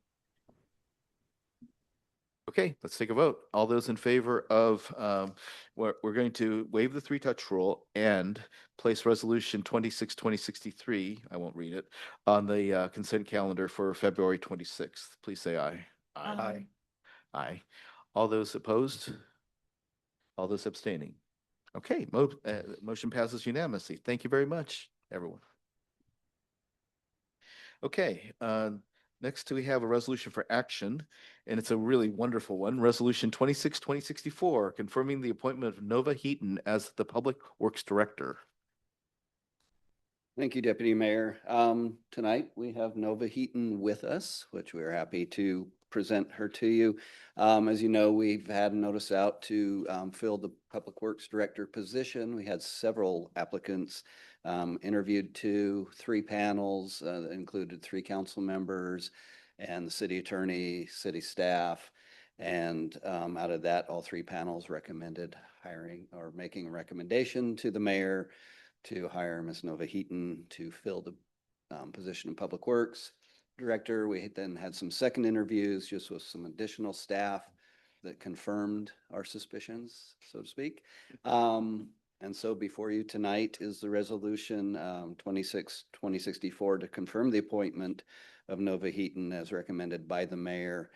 Okay, let's take a vote. All those in favor of, we're going to waive the three-touch rule and place resolution 2063, I won't read it, on the consent calendar for February 26th. Please say aye. Aye. Aye. All those opposed? All those abstaining? Okay, motion passes unanimously. Thank you very much, everyone. Okay, next we have a resolution for action, and it's a really wonderful one. Resolution 2064, confirming the appointment of Nova Heaton as the Public Works Director. Thank you, Deputy Mayor. Tonight we have Nova Heaton with us, which we're happy to present her to you. As you know, we've had a notice out to fill the Public Works Director position. We had several applicants, interviewed 3 panels that included 3 council members and the city attorney, city staff. And out of that, all 3 panels recommended hiring or making a recommendation to the mayor to hire Ms. Nova Heaton to fill the position of Public Works Director. We then had some second interviews just with some additional staff that confirmed our suspicions, so to speak. And so before you tonight is the resolution 2064 to confirm the appointment of Nova Heaton as recommended by the mayor.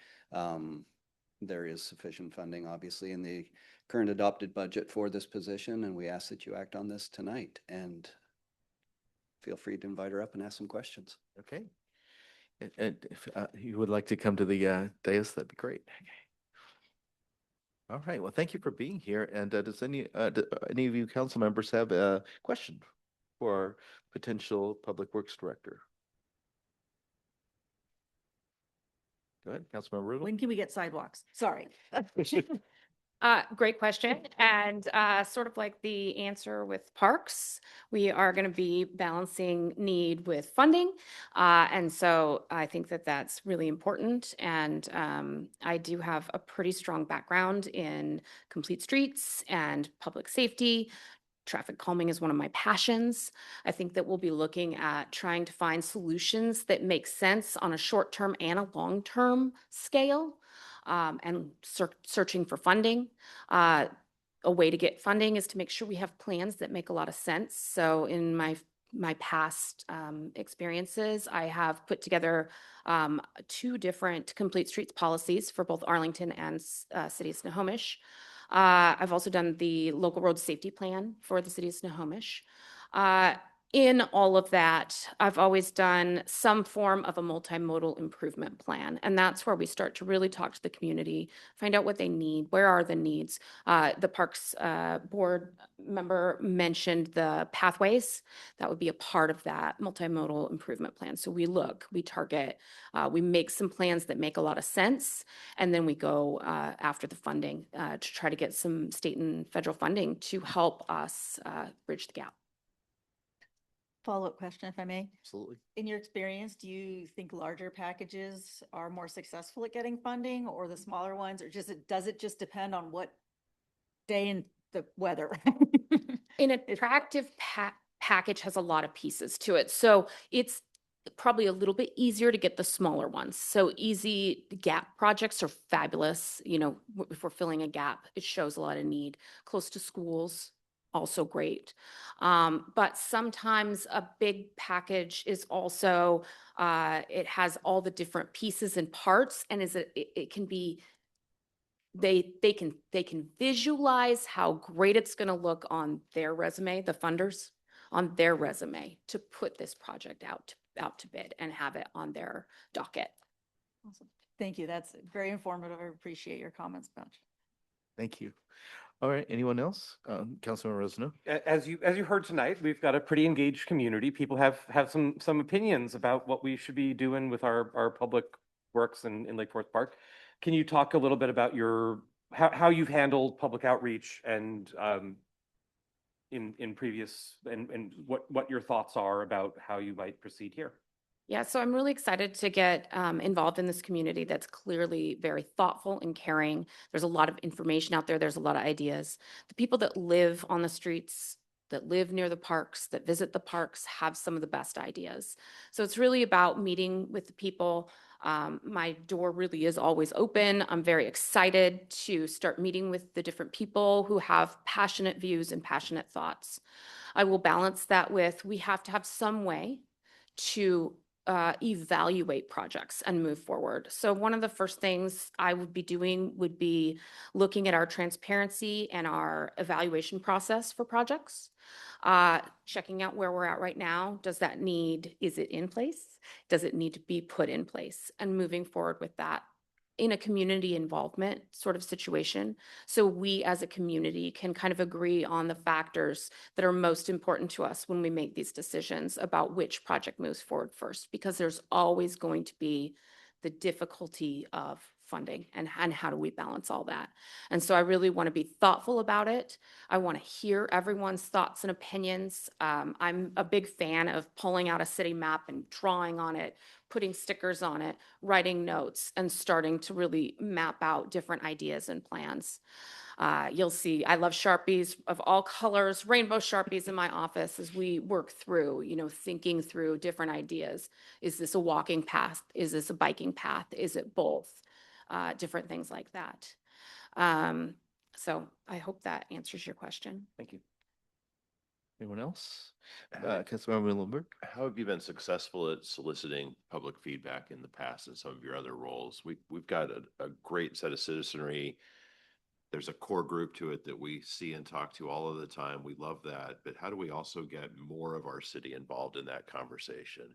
There is sufficient funding, obviously, in the current adopted budget for this position, and we ask that you act on this tonight. And feel free to invite her up and ask some questions. Okay. And if you would like to come to the dais, that'd be great. All right. Well, thank you for being here. And does any of you council members have a question for our potential Public Works Director? Go ahead, Councilmember Riddle. When can we get sidewalks? Sorry. Great question. And sort of like the answer with parks, we are going to be balancing need with funding. And so I think that that's really important. And I do have a pretty strong background in complete streets and public safety. Traffic calming is one of my passions. I think that we'll be looking at trying to find solutions that make sense on a short-term and a long-term scale. And searching for funding. A way to get funding is to make sure we have plans that make a lot of sense. So in my past experiences, I have put together 2 different complete streets policies for both Arlington and City of Snohomish. I've also done the local road safety plan for the City of Snohomish. In all of that, I've always done some form of a multimodal improvement plan. And that's where we start to really talk to the community, find out what they need, where are the needs. The Parks Board member mentioned the pathways. That would be a part of that multimodal improvement plan. So we target, we make some plans that make a lot of sense, and then we go after the funding to try to get some state and federal funding to help us bridge the gap. Follow-up question, if I may. Absolutely. In your experience, do you think larger packages are more successful at getting funding or the smaller ones, or does it just depend on what day and the weather? An attractive package has a lot of pieces to it. So it's probably a little bit easier to get the smaller ones. So easy gap projects are fabulous. You know, if we're filling a gap, it shows a lot of need. Close to schools, also great. But sometimes a big package is also, it has all the different pieces and parts, and it can be, they can visualize how great it's going to look on their resume, the funders, on their resume, to put this project out to bid and have it on their docket. Awesome. Thank you. That's very informative. I appreciate your comments, Bunch. Thank you. All right, anyone else? Councilmember Rosano? As you heard tonight, we've got a pretty engaged community. People have some opinions about what we should be doing with our public works in Lake Forest Park. Can you talk a little bit about how you've handled public outreach and in previous and what your thoughts are about how you might proceed here? Yeah, so I'm really excited to get involved in this community that's clearly very thoughtful and caring. There's a lot of information out there. There's a lot of ideas. The people that live on the streets, that live near the parks, that visit the parks, have some of the best ideas. So it's really about meeting with the people, My door really is always open. I'm very excited to start meeting with the different people who have passionate views and passionate thoughts. I will balance that with, we have to have some way to evaluate projects and move forward. So one of the first things I would be doing would be looking at our transparency and our evaluation process for projects, checking out where we're at right now. Is it in place? Does it need to be put in place? And moving forward with that in a community involvement sort of situation. So we as a community can kind of agree on the factors that are most important to us when we make these decisions about which project moves forward first, because there's always going to be the difficulty of funding and how do we balance all that. And so I really want to be thoughtful about it. I want to hear everyone's thoughts and opinions. I'm a big fan of pulling out a city map and drawing on it, putting stickers on it, writing notes, and starting to really map out different ideas and plans. You'll see, I love Sharpies of all colors, rainbow Sharpies in my office as we work through, thinking through different ideas. Is this a walking path? Is this a biking path? Is it both? Different things like that. So I hope that answers your question. Thank you. Anyone else? Councilmember Lindberg? How have you been successful at soliciting public feedback in the past in some of your other roles? We've got a great set of citizenry. There's a core group to it that we see and talk to all of the time. We love that. But how do we also get more of our city involved in that conversation?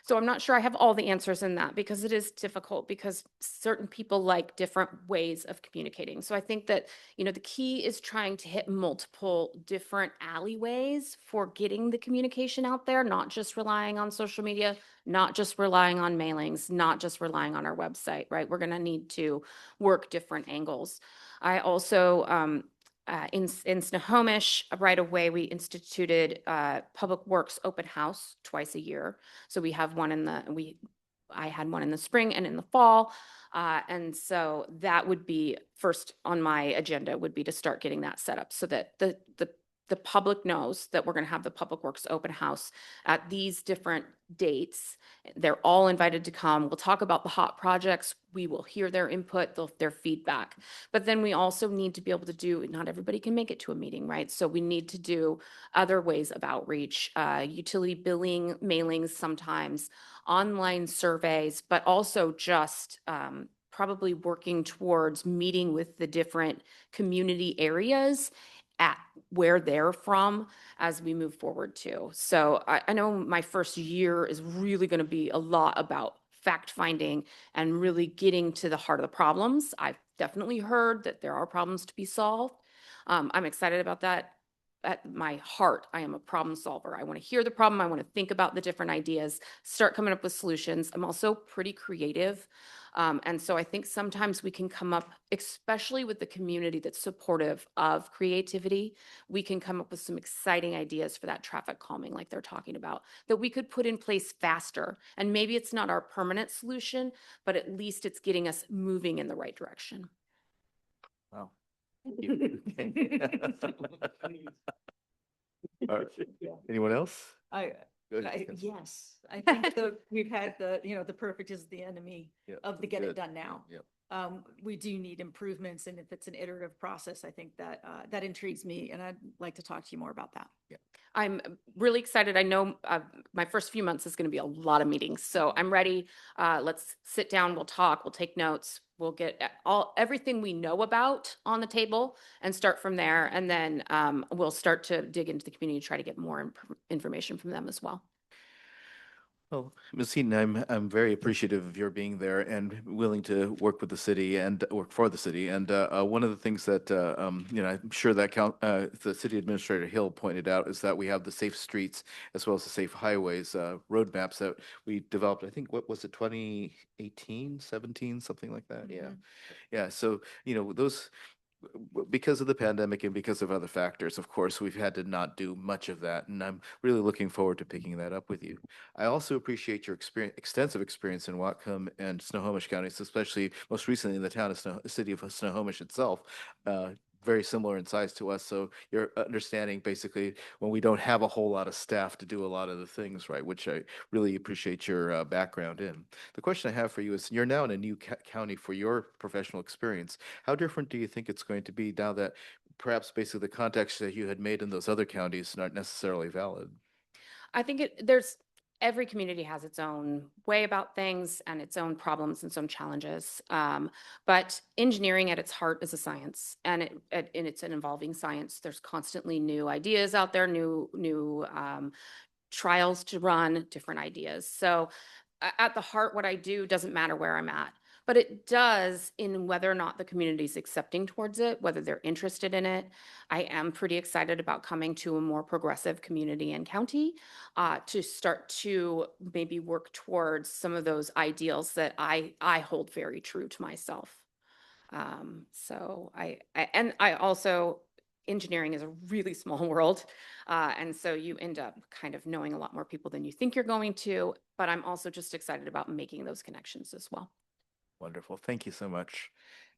So I'm not sure I have all the answers in that, because it is difficult, because certain people like different ways of communicating. So I think that, the key is trying to hit multiple different alleyways for getting the communication out there, not just relying on social media, not just relying on mailings, not just relying on our website, right? We're going to need to work different angles. I also, in Snohomish, right away, we instituted Public Works open house twice a year. So we have one I had one in the spring and in the fall. And so that would be first on my agenda, would be to start getting that set up so that the public knows that we're going to have the Public Works open house at these different dates. They're all invited to come. We'll talk about the hot projects. We will hear their input, their feedback. But then we also need to be able to do, not everybody can make it to a meeting, right? So we need to do other ways of outreach, utility billing, mailings sometimes, online surveys, but also just probably working towards meeting with the different community areas at where they're from as we move forward too. So I know my first year is really going to be a lot about fact finding and really getting to the heart of the problems. I've definitely heard that there are problems to be solved. I'm excited about that. At my heart, I am a problem solver. I want to hear the problem. I want to think about the different ideas, start coming up with solutions. I'm also pretty creative. And so I think sometimes we can come up, especially with the community that's supportive of creativity, we can come up with some exciting ideas for that traffic calming like they're talking about, that we could put in place faster. And maybe it's not our permanent solution, but at least it's getting us moving in the right direction. Wow. All right. Anyone else? Go ahead, Councilmember. Yes, I think that we've had the perfect is the enemy Yep, of the get it good. done now. Yep. We do need improvements, and if it's an iterative process, I think that that intrigues me, and I'd like to talk to you more about that. Yeah. I'm really excited. I know my first few months is going to be a lot of meetings, so I'm ready. Let's sit down. We'll talk. We'll take notes. We'll get everything we know about on the table and start from there. And then we'll start to dig into the community, try to get more information from them as well. Well, Ms. Heaton, I'm very appreciative of your being there and willing to work with the city and work for the city. And one of the things that I'm sure that the city administrator Hill pointed out is that we have the safe streets as well as the safe highways roadmaps that we developed. I think what was it, 2018, 17, something like that. Yeah, yeah. So those. Because of the pandemic and because of other factors, of course, we've had to not do much of that. And I'm really looking forward to picking that up with you. I also appreciate your extensive experience in Whatcom and Snohomish counties, especially most recently in the city of Snohomish itself, very similar in size to us. So you're understanding basically when we don't have a whole lot of staff to do a lot of the things, right? Which I really appreciate your background in. The question I have for you is, you're now in a new county for your professional experience. How different do you think it's going to be now that perhaps basically the contacts that you had made in those other counties aren't necessarily valid? I think every community has its own way about things and its own problems and its own challenges. But engineering at its heart is a science, and it's an evolving science. There's constantly new ideas out there, new trials to run, different ideas. So at the heart, what I do doesn't matter where I'm at, but it does in whether or not the community is accepting towards it, whether they're interested in it. I am pretty excited about coming to a more progressive community and county to start to maybe work towards some of those ideals that I hold very true to myself. So I also, engineering is a really small world. And so you end up kind of knowing a lot more people than you think you're going to, but I'm also just excited about making those connections as well. Wonderful. Thank you so much.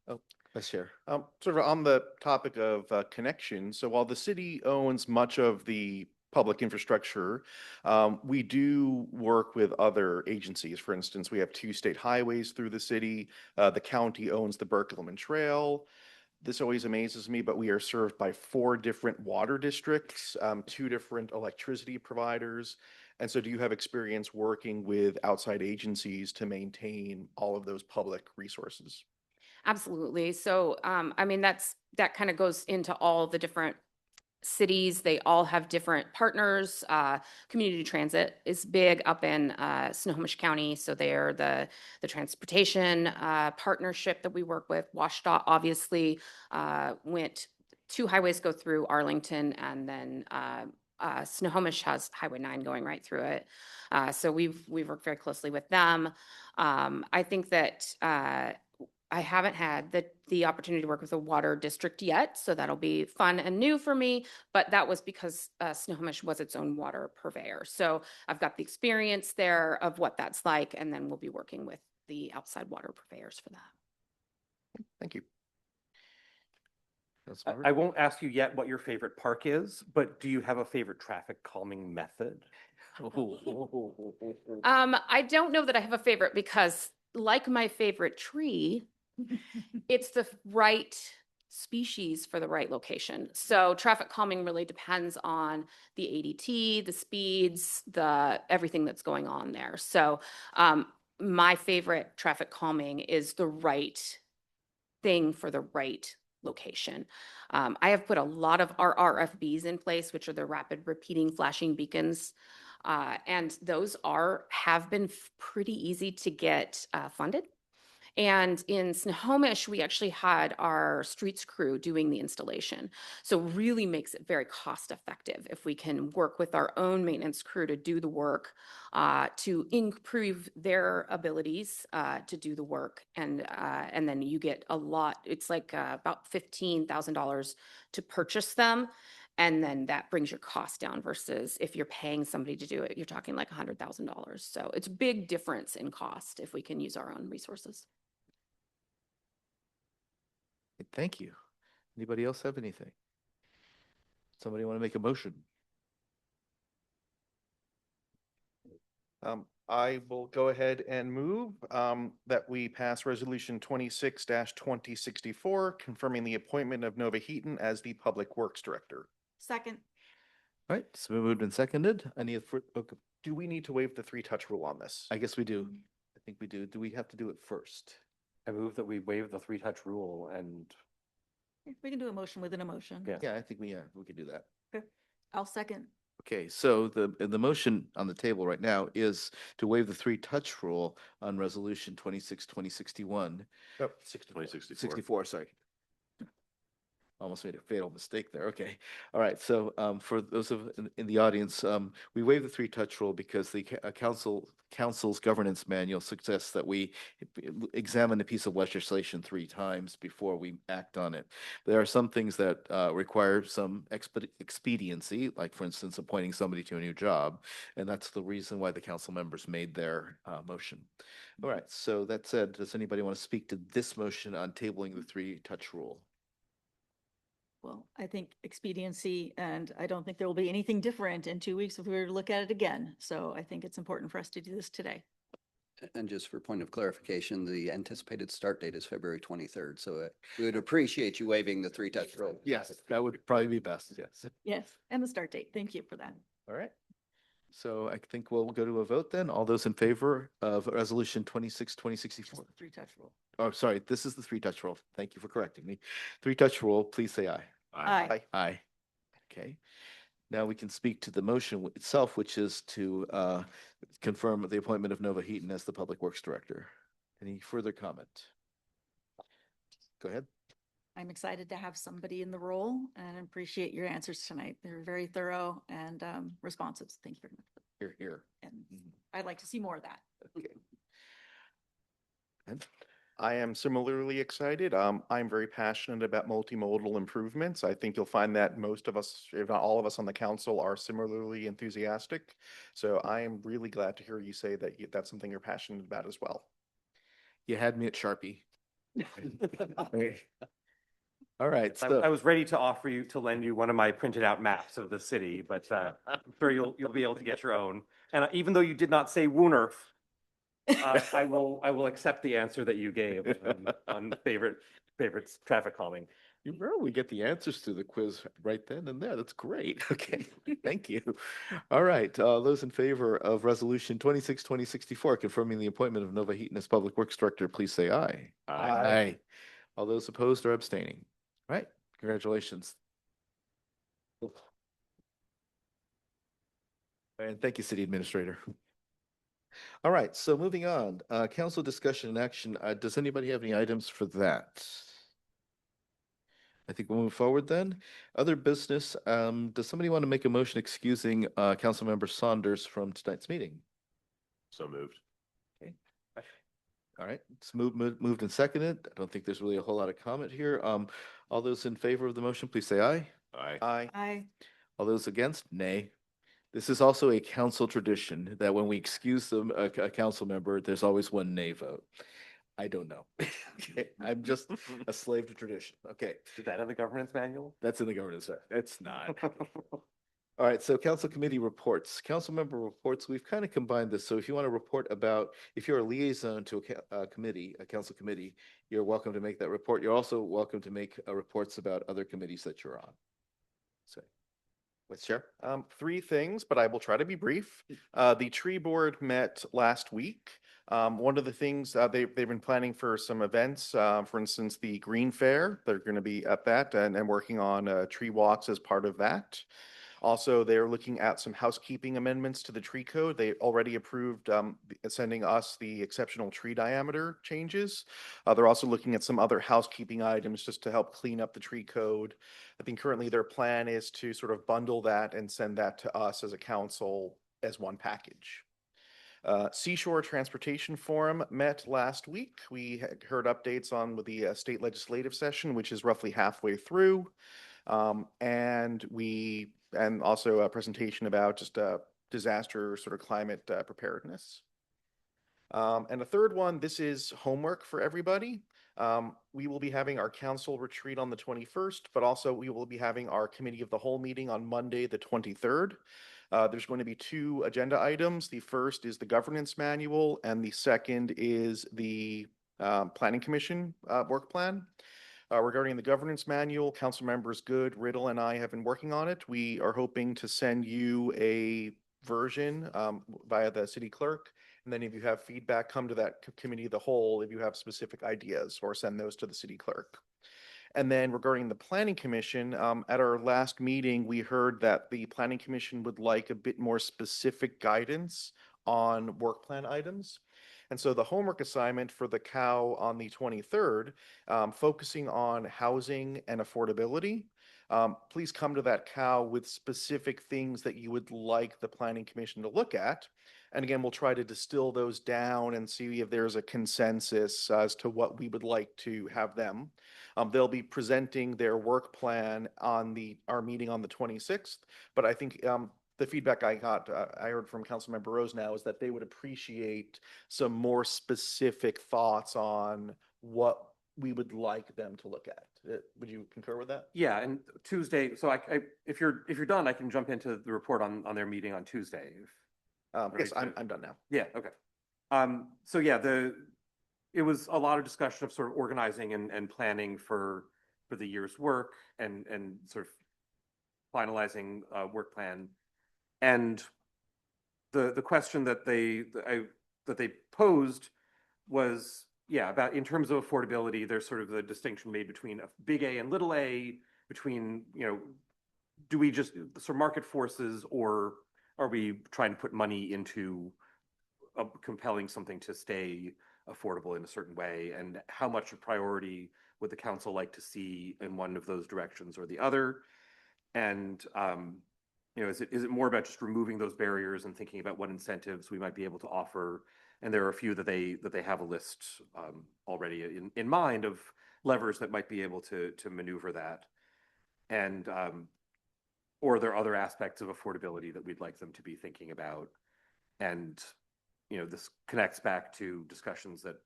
Oh, Vice Chair. Sort of on the topic of connections, so while the city owns much of the public infrastructure, we do work with other agencies. For instance, we have 2 state highways through the city. The county owns the Berkeley Trail. This always amazes me, but we are served by 4 different water districts, 2 different electricity providers. And so do you have experience working with outside agencies to maintain all of those public resources? Absolutely. So, I mean, that kind of goes into all the different cities. They all have different partners. Community transit is big up in Snohomish County. So they're the transportation partnership that we work with. WashDOT obviously 2 highways go through Arlington, and then Snohomish has Highway 9 going right through it. So we've worked very closely with them. I think that I haven't had the opportunity to work with a water district yet, so that'll be fun and new for me, but that was because Snohomish was its own water purveyor. So I've got the experience there of what that's like, and then we'll be working with the outside water purveyors for that. Thank you. I won't ask you yet what your favorite park is, but do you have a favorite traffic calming method? I don't know that I have a favorite because, like my favorite tree, it's the right species for the right location. So traffic calming really depends on the ADT, the speeds, everything that's going on there. So my favorite traffic calming is the right thing for the right location. I have put a lot of our RFBs in place, which are the rapid repeating flashing beacons. And those have been pretty easy to get funded. And in Snohomish, we actually had our streets crew doing the installation. So really makes it very cost effective if we can work with our own maintenance crew to do the work, to improve their abilities to do the work. And then you get a lot, it's like about $15,000 to purchase them. And then that brings your cost down versus if you're paying somebody to do it, you're talking like $100,000. So it's a big difference in cost if we can use our own resources. Thank you. Anybody else have anything? Somebody want to make a motion? I will go ahead and move that we pass resolution 26-2064, confirming the appointment of Nova Heaton as the Public Works Director. Second. All right, so moved and seconded. Okay, Do we need to waive the 3-touch rule on this? I guess we do. I think we do. Do we have to do it first? I move that we waive the 3-touch rule and. We can do a motion within a motion. Yeah, I think we could do that. Okay. I'll second. Okay, so the motion on the table right now is to waive the 3-touch rule on resolution 2061. Oh, 64, sorry. Almost made a fatal mistake there. Okay. All right. So for those in the audience, we waive the 3-touch rule because the council's governance manual suggests that we examine a piece of legislation 3 times before we act on it. There are some things that require some expediency, like for instance, appointing somebody to a new job. And that's the reason why the council members made their motion. All right. So that said, does anybody want to speak to this motion on tabling the 3-touch rule? Well, I think expediency, and I don't think there will be anything different in 2 weeks if we were to look at it again. So I think it's important for us to do this today. And just for point of clarification, the anticipated start date is February 23rd. So we would appreciate you waiving the three-touch rule. Yes, that would probably be best, yes. Yes, and the start date. Thank you for that. All right. So I think we'll go to a vote then. All those in favor of Resolution 2064? Three-touch rule. Oh, sorry, this is the three-touch rule. Thank you for correcting me. Three-touch rule, please say aye. Aye. Aye. Okay. Now we can speak to the motion itself, which is to confirm the appointment of Nova Heaton as the Public Works Director. Any further comment? Go ahead. I'm excited to have somebody in the role and appreciate your answers tonight. They're very thorough and responsive. Thank you very much. Here, here. And I'd like to see more of that. Okay. And I am similarly excited. I'm very passionate about multimodal improvements. I think you'll find that most of us, if not all of us on the council, are similarly enthusiastic. So I am really glad to hear you say that that's something you're passionate about as well. you had me at Sharpie. All right. I So was ready to offer you to lend you one of my printed out maps of the city, but I'm sure you'll be able to get your own. And even though you did not say Wooner, I will accept the answer that you gave on favorite traffic calming. you rarely get the answers to the quiz right then and there. That's great. Okay, thank you. All right, those in favor of Resolution 2064, confirming the appointment of Nova Heaton as Public Works Director, please say aye. Aye. All those opposed or abstaining? All right, congratulations. And thank you, City Administrator. All right, so moving on, council discussion and action. Does anybody have any items for that? I think we'll move forward then. Other business, does somebody want to make a motion excusing Councilmember Saunders from tonight's meeting? So moved. Okay. All right, it's moved and seconded. I don't think there's really a whole lot of comment here. All those in favor of the motion, please say aye. Aye. Aye. Aye. All those against, nay. This is also a council tradition that when we excuse a council member, there's always one nay vote. I don't know. Okay, I'm just a slave to tradition. Okay, Is that in the governance manual? that's in the governance. It's not. All right, so council committee reports, council member reports, we've kind of combined this. So if you want to report about, if you're a liaison to a committee, a council committee, you're welcome to make that report. You're also welcome to make reports about other committees that you're on. So, let's share. Three things, but I will try to be brief. The tree board met last week. One of the things they've been planning for some events, for instance, the Green Fair. They're going to be at that and working on tree walks as part of that. Also, they're looking at some housekeeping amendments to the tree code. They already approved sending us the exceptional tree diameter changes. They're also looking at some other housekeeping items just to help clean up the tree code. I think currently their plan is to sort of bundle that and send that to us as a council as one package. Seashore Transportation Forum met last week. We had heard updates on with the state legislative session, which is roughly halfway through. And also a presentation about just disaster sort of climate preparedness. And a third one, this is homework for everybody. We will be having our council retreat on the 21st, but also we will be having our committee of the whole meeting on Monday, the 23rd. There's going to be two agenda items. The first is the governance manual, and the second is the planning commission work plan. Regarding the governance manual, council members Good, Riddle, and I have been working on it. We are hoping to send you a version via the city clerk. And then if you have feedback, come to that committee of the whole if you have specific ideas, or send those to the city clerk. And then regarding the planning commission, at our last meeting, we heard that the planning commission would like a bit more specific guidance on work plan items. And so the homework assignment for the COW on the 23rd, focusing on housing and affordability. Please come to that COW with specific things that you would like the planning commission to look at. And again, we'll try to distill those down and see if there's a consensus as to what we would like to have them. They'll be presenting their work plan on our meeting on the 26th. But I think the feedback I heard from Councilmember Rose now is that they would appreciate some more specific thoughts on what we would like them to look at. Would you concur with that? Yeah, and Tuesday, so if you're done, I can jump into the report on their meeting on Tuesday. Yes, I'm done now. Yeah, okay. So yeah, it was a lot of discussion of sort of organizing and planning for the year's work and sort of finalizing a work plan. And the question that they posed was, yeah, about in terms of affordability, there's sort of the distinction made between a big A and little a, between, do we just sort of market forces, or are we trying to put money into compelling something to stay affordable in a certain way, and how much a priority would the council like to see in one of those directions or the other? And is it more about just removing those barriers and thinking about what incentives we might be able to offer? And there are a few that they have a list already in mind of levers that might be able to maneuver that. And or there are other aspects of affordability that we'd like them to be thinking about. And this connects back to discussions that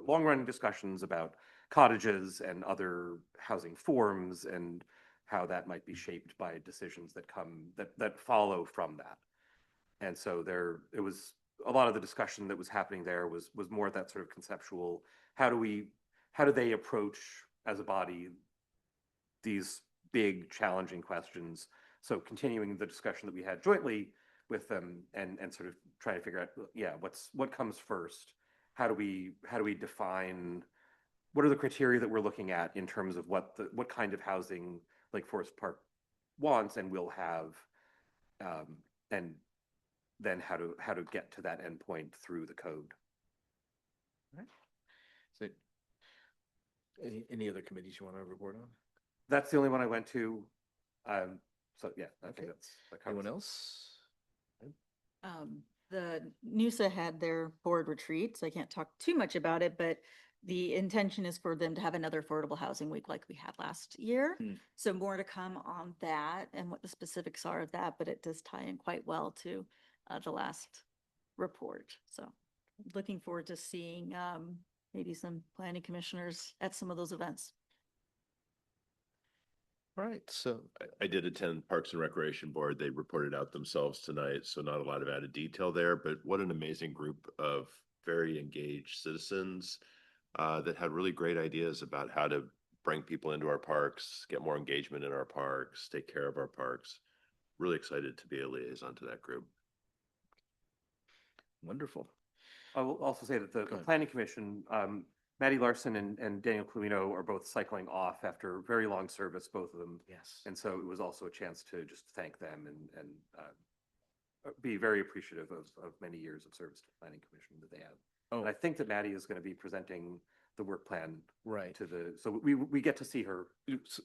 long-running discussions about cottages and other housing forms, and how that might be shaped by decisions that follow from that. And so it was a lot of the discussion that was happening there was more that sort of conceptual, how do they approach as a body these big challenging questions? So continuing the discussion that we had jointly with them, and sort of trying to figure out, yeah, what comes first? How do we define, what are the criteria that we're looking at in terms of what kind of housing Lake Forest Park wants and will have, and then how to get to that endpoint through the code. All right. So any other committees you want to report on? That's the only one I went to. So yeah, I think that covers Anyone it. else? The NUSA had their board retreat, so I can't talk too much about it, but the intention is for them to have another affordable housing week like we had last year. So more to come on that and what the specifics are of that, but it does tie in quite well to the last report. So looking forward to seeing maybe some planning commissioners at some of those events. All right, so I did attend Parks and Recreation Board. They reported out themselves tonight, so not a lot of added detail there, but what an amazing group of very engaged citizens that had really great ideas about how to bring people into our parks, get more engagement in our parks, take care of our parks. Really excited to be a liaison to that group. wonderful. I will also say that the Planning Commission, Maddie Larson and Daniel Cluino are both cycling off after very long service, both of them. Yes. And so it was also a chance to just thank them and be very appreciative of many years of service to the Planning Commission that they have. Oh. And I think that Maddie is going to be presenting the work plan Right. So we get to see her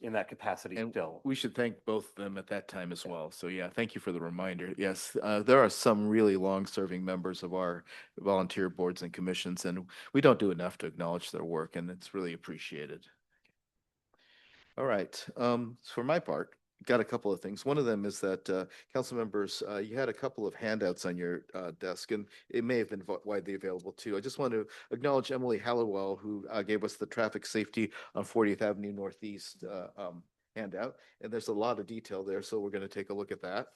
in that capacity And still. we should thank both of them at that time as well. So yeah, thank you for the reminder. Yes, there are some really long-serving members of our volunteer boards and commissions, and we don't do enough to acknowledge their work, and it's really appreciated. All right, for my part, got a couple of things. One of them is that council members, you had a couple of handouts on your desk, and it may have been widely available too. I just want to acknowledge Emily Hallowell, who gave us the traffic safety on 40th Avenue Northeast handout, and there's a lot of detail there, so we're going to take a look at that.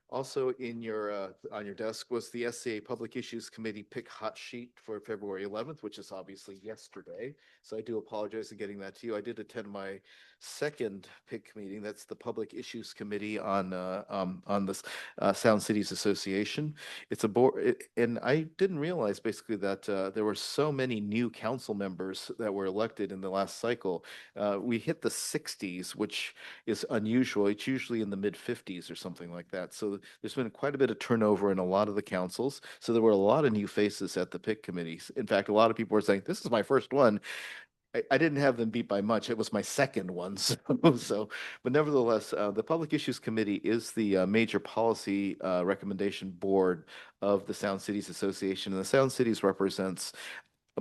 Also in your on your desk was the SCA Public Issues Committee pick hot sheet for February 11th, which is obviously yesterday. So I do apologize for getting that to you. I did attend my second PIC meeting. That's the Public Issues Committee on the Sound Cities Association. It's a board, and I didn't realize basically that there were so many new council members that were elected in the last cycle. We hit the 60s, which is unusual. It's usually in the mid 50s or something like that. So there's been quite a bit of turnover in a lot of the councils. So there were a lot of new faces at the PIC committees. In fact, a lot of people were saying, "This is my first one." I didn't have them beat by much. It was my second one. But nevertheless, the Public Issues Committee is the major policy recommendation board of the Sound Cities Association. And the Sound Cities represents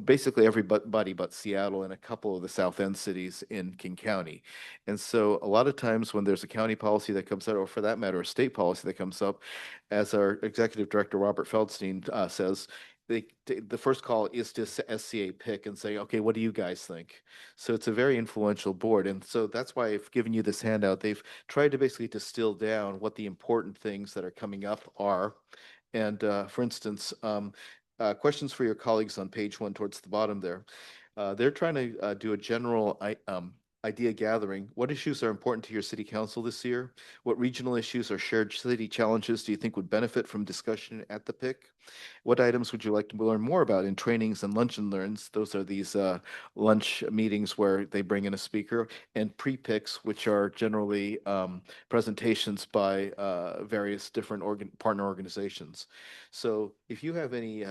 basically everybody but Seattle and a couple of the South End cities in King County. And so a lot of times when there's a county policy that comes out, or for that matter, a state policy that comes up, as our executive director, Robert Feldstein, says, the first call is to SCA pick and say, okay, what do you guys think? So it's a very influential board. And so that's why I've given you this handout. They've tried to basically distill down what the important things that are coming up are. And for instance, questions for your colleagues on page 1 towards the bottom there. They're trying to do a general idea gathering. What issues are important to your city council this year? What regional issues or shared city challenges do you think would benefit from discussion at the PIC? What items would you like to learn more about in trainings and lunch and learns? Those are these lunch meetings where they bring in a speaker, and pre-PICs, which are generally presentations by various different partner organizations. So if you have any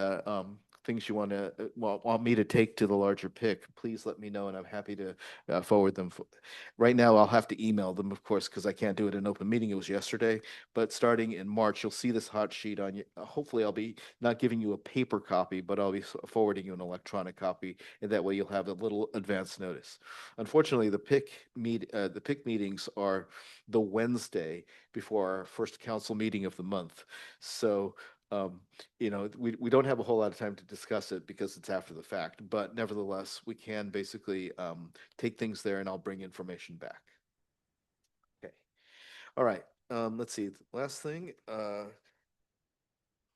things you want to want me to take to the larger PIC, please let me know, and I'm happy to forward them. Right now, I'll have to email them, of course, because I can't do it in open meeting. It was yesterday, but starting in March, you'll see this hot sheet on you. Hopefully, I'll be not giving you a paper copy, but I'll be forwarding you an electronic copy, and that way you'll have a little advance notice. Unfortunately, the PIC meetings are the Wednesday before our first council meeting of the month, so. You know, we don't have a whole lot of time to discuss it because it's after the fact, but nevertheless, we can basically take things there and I'll bring information back. Okay. All right. Let's see. Last thing. Oh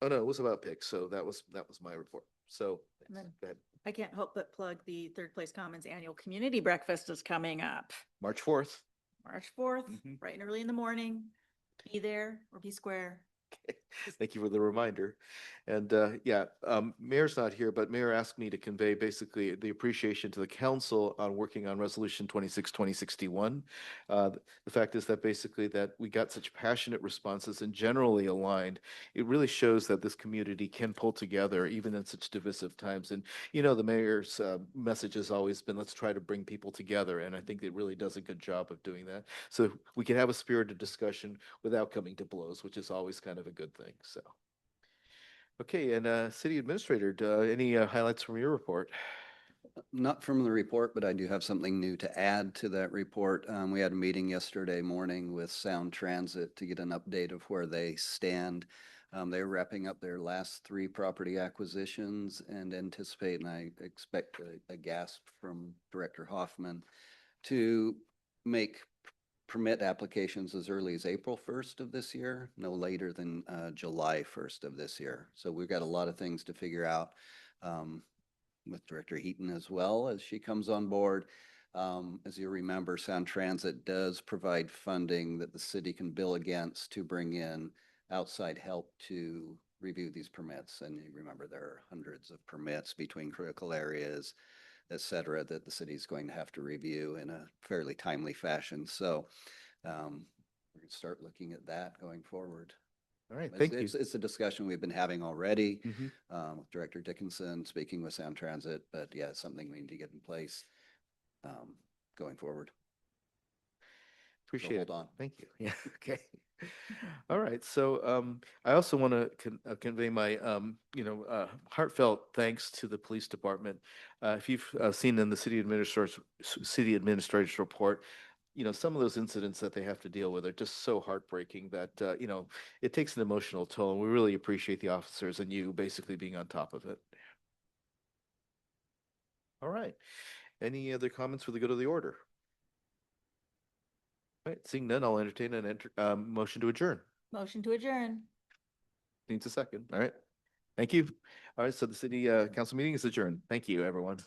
no, it was about PIC. So that was my report. So go ahead. I can't help but plug the Third Place Commons annual community breakfast is coming up. March 4th. March 4th, bright and early in the morning. Be there or be square. Thank you for the reminder. And yeah, Mayor's not here, but Mayor asked me to convey basically the appreciation to the council on working on Resolution 26-2061. The fact is that basically that we got such passionate responses and generally aligned. It really shows that this community can pull together even in such divisive times. And you know, the mayor's message has always been, let's try to bring people together. And I think it really does a good job of doing that. So we can have a spirited discussion without coming to blows, which is always kind of a good thing. So, okay, and City Administrator, any highlights from your report? Not from the report, but I do have something new to add to that report. We had a meeting yesterday morning with Sound Transit to get an update of where they stand. They're wrapping up their last 3 property acquisitions and anticipate, and I expect a gasp from Director Hoffman to make permit applications as early as April 1st of this year, no later than July 1st of this year. So we've got a lot of things to figure out with Director Heaton as well as she comes on board. As you remember, Sound Transit does provide funding that the city can bill against to bring in outside help to review these permits. And you remember there are hundreds of permits between critical areas, et cetera, that the city is going to have to review in a fairly timely fashion. So we're going to start looking at that going forward. All right, thank you. It's a discussion we've been having already with Director Dickinson, speaking with Sound Transit, but yeah, it's something we need to get in place going forward. Appreciate it. Hold on. Thank you. Yeah, okay. All right, so I also want to convey my heartfelt thanks to the police department. If you've seen in the city administrator's report, you know, some of those incidents that they have to deal with are just so heartbreaking that you know, it takes an emotional toll, and we really appreciate the officers and you basically being on top of it. All right, any other comments for the good of the order? All right, seeing none, I'll entertain an motion to adjourn. Motion to adjourn. Needs a second. All right. Thank you. All right, so the city council meeting is adjourned. Thank you, everyone.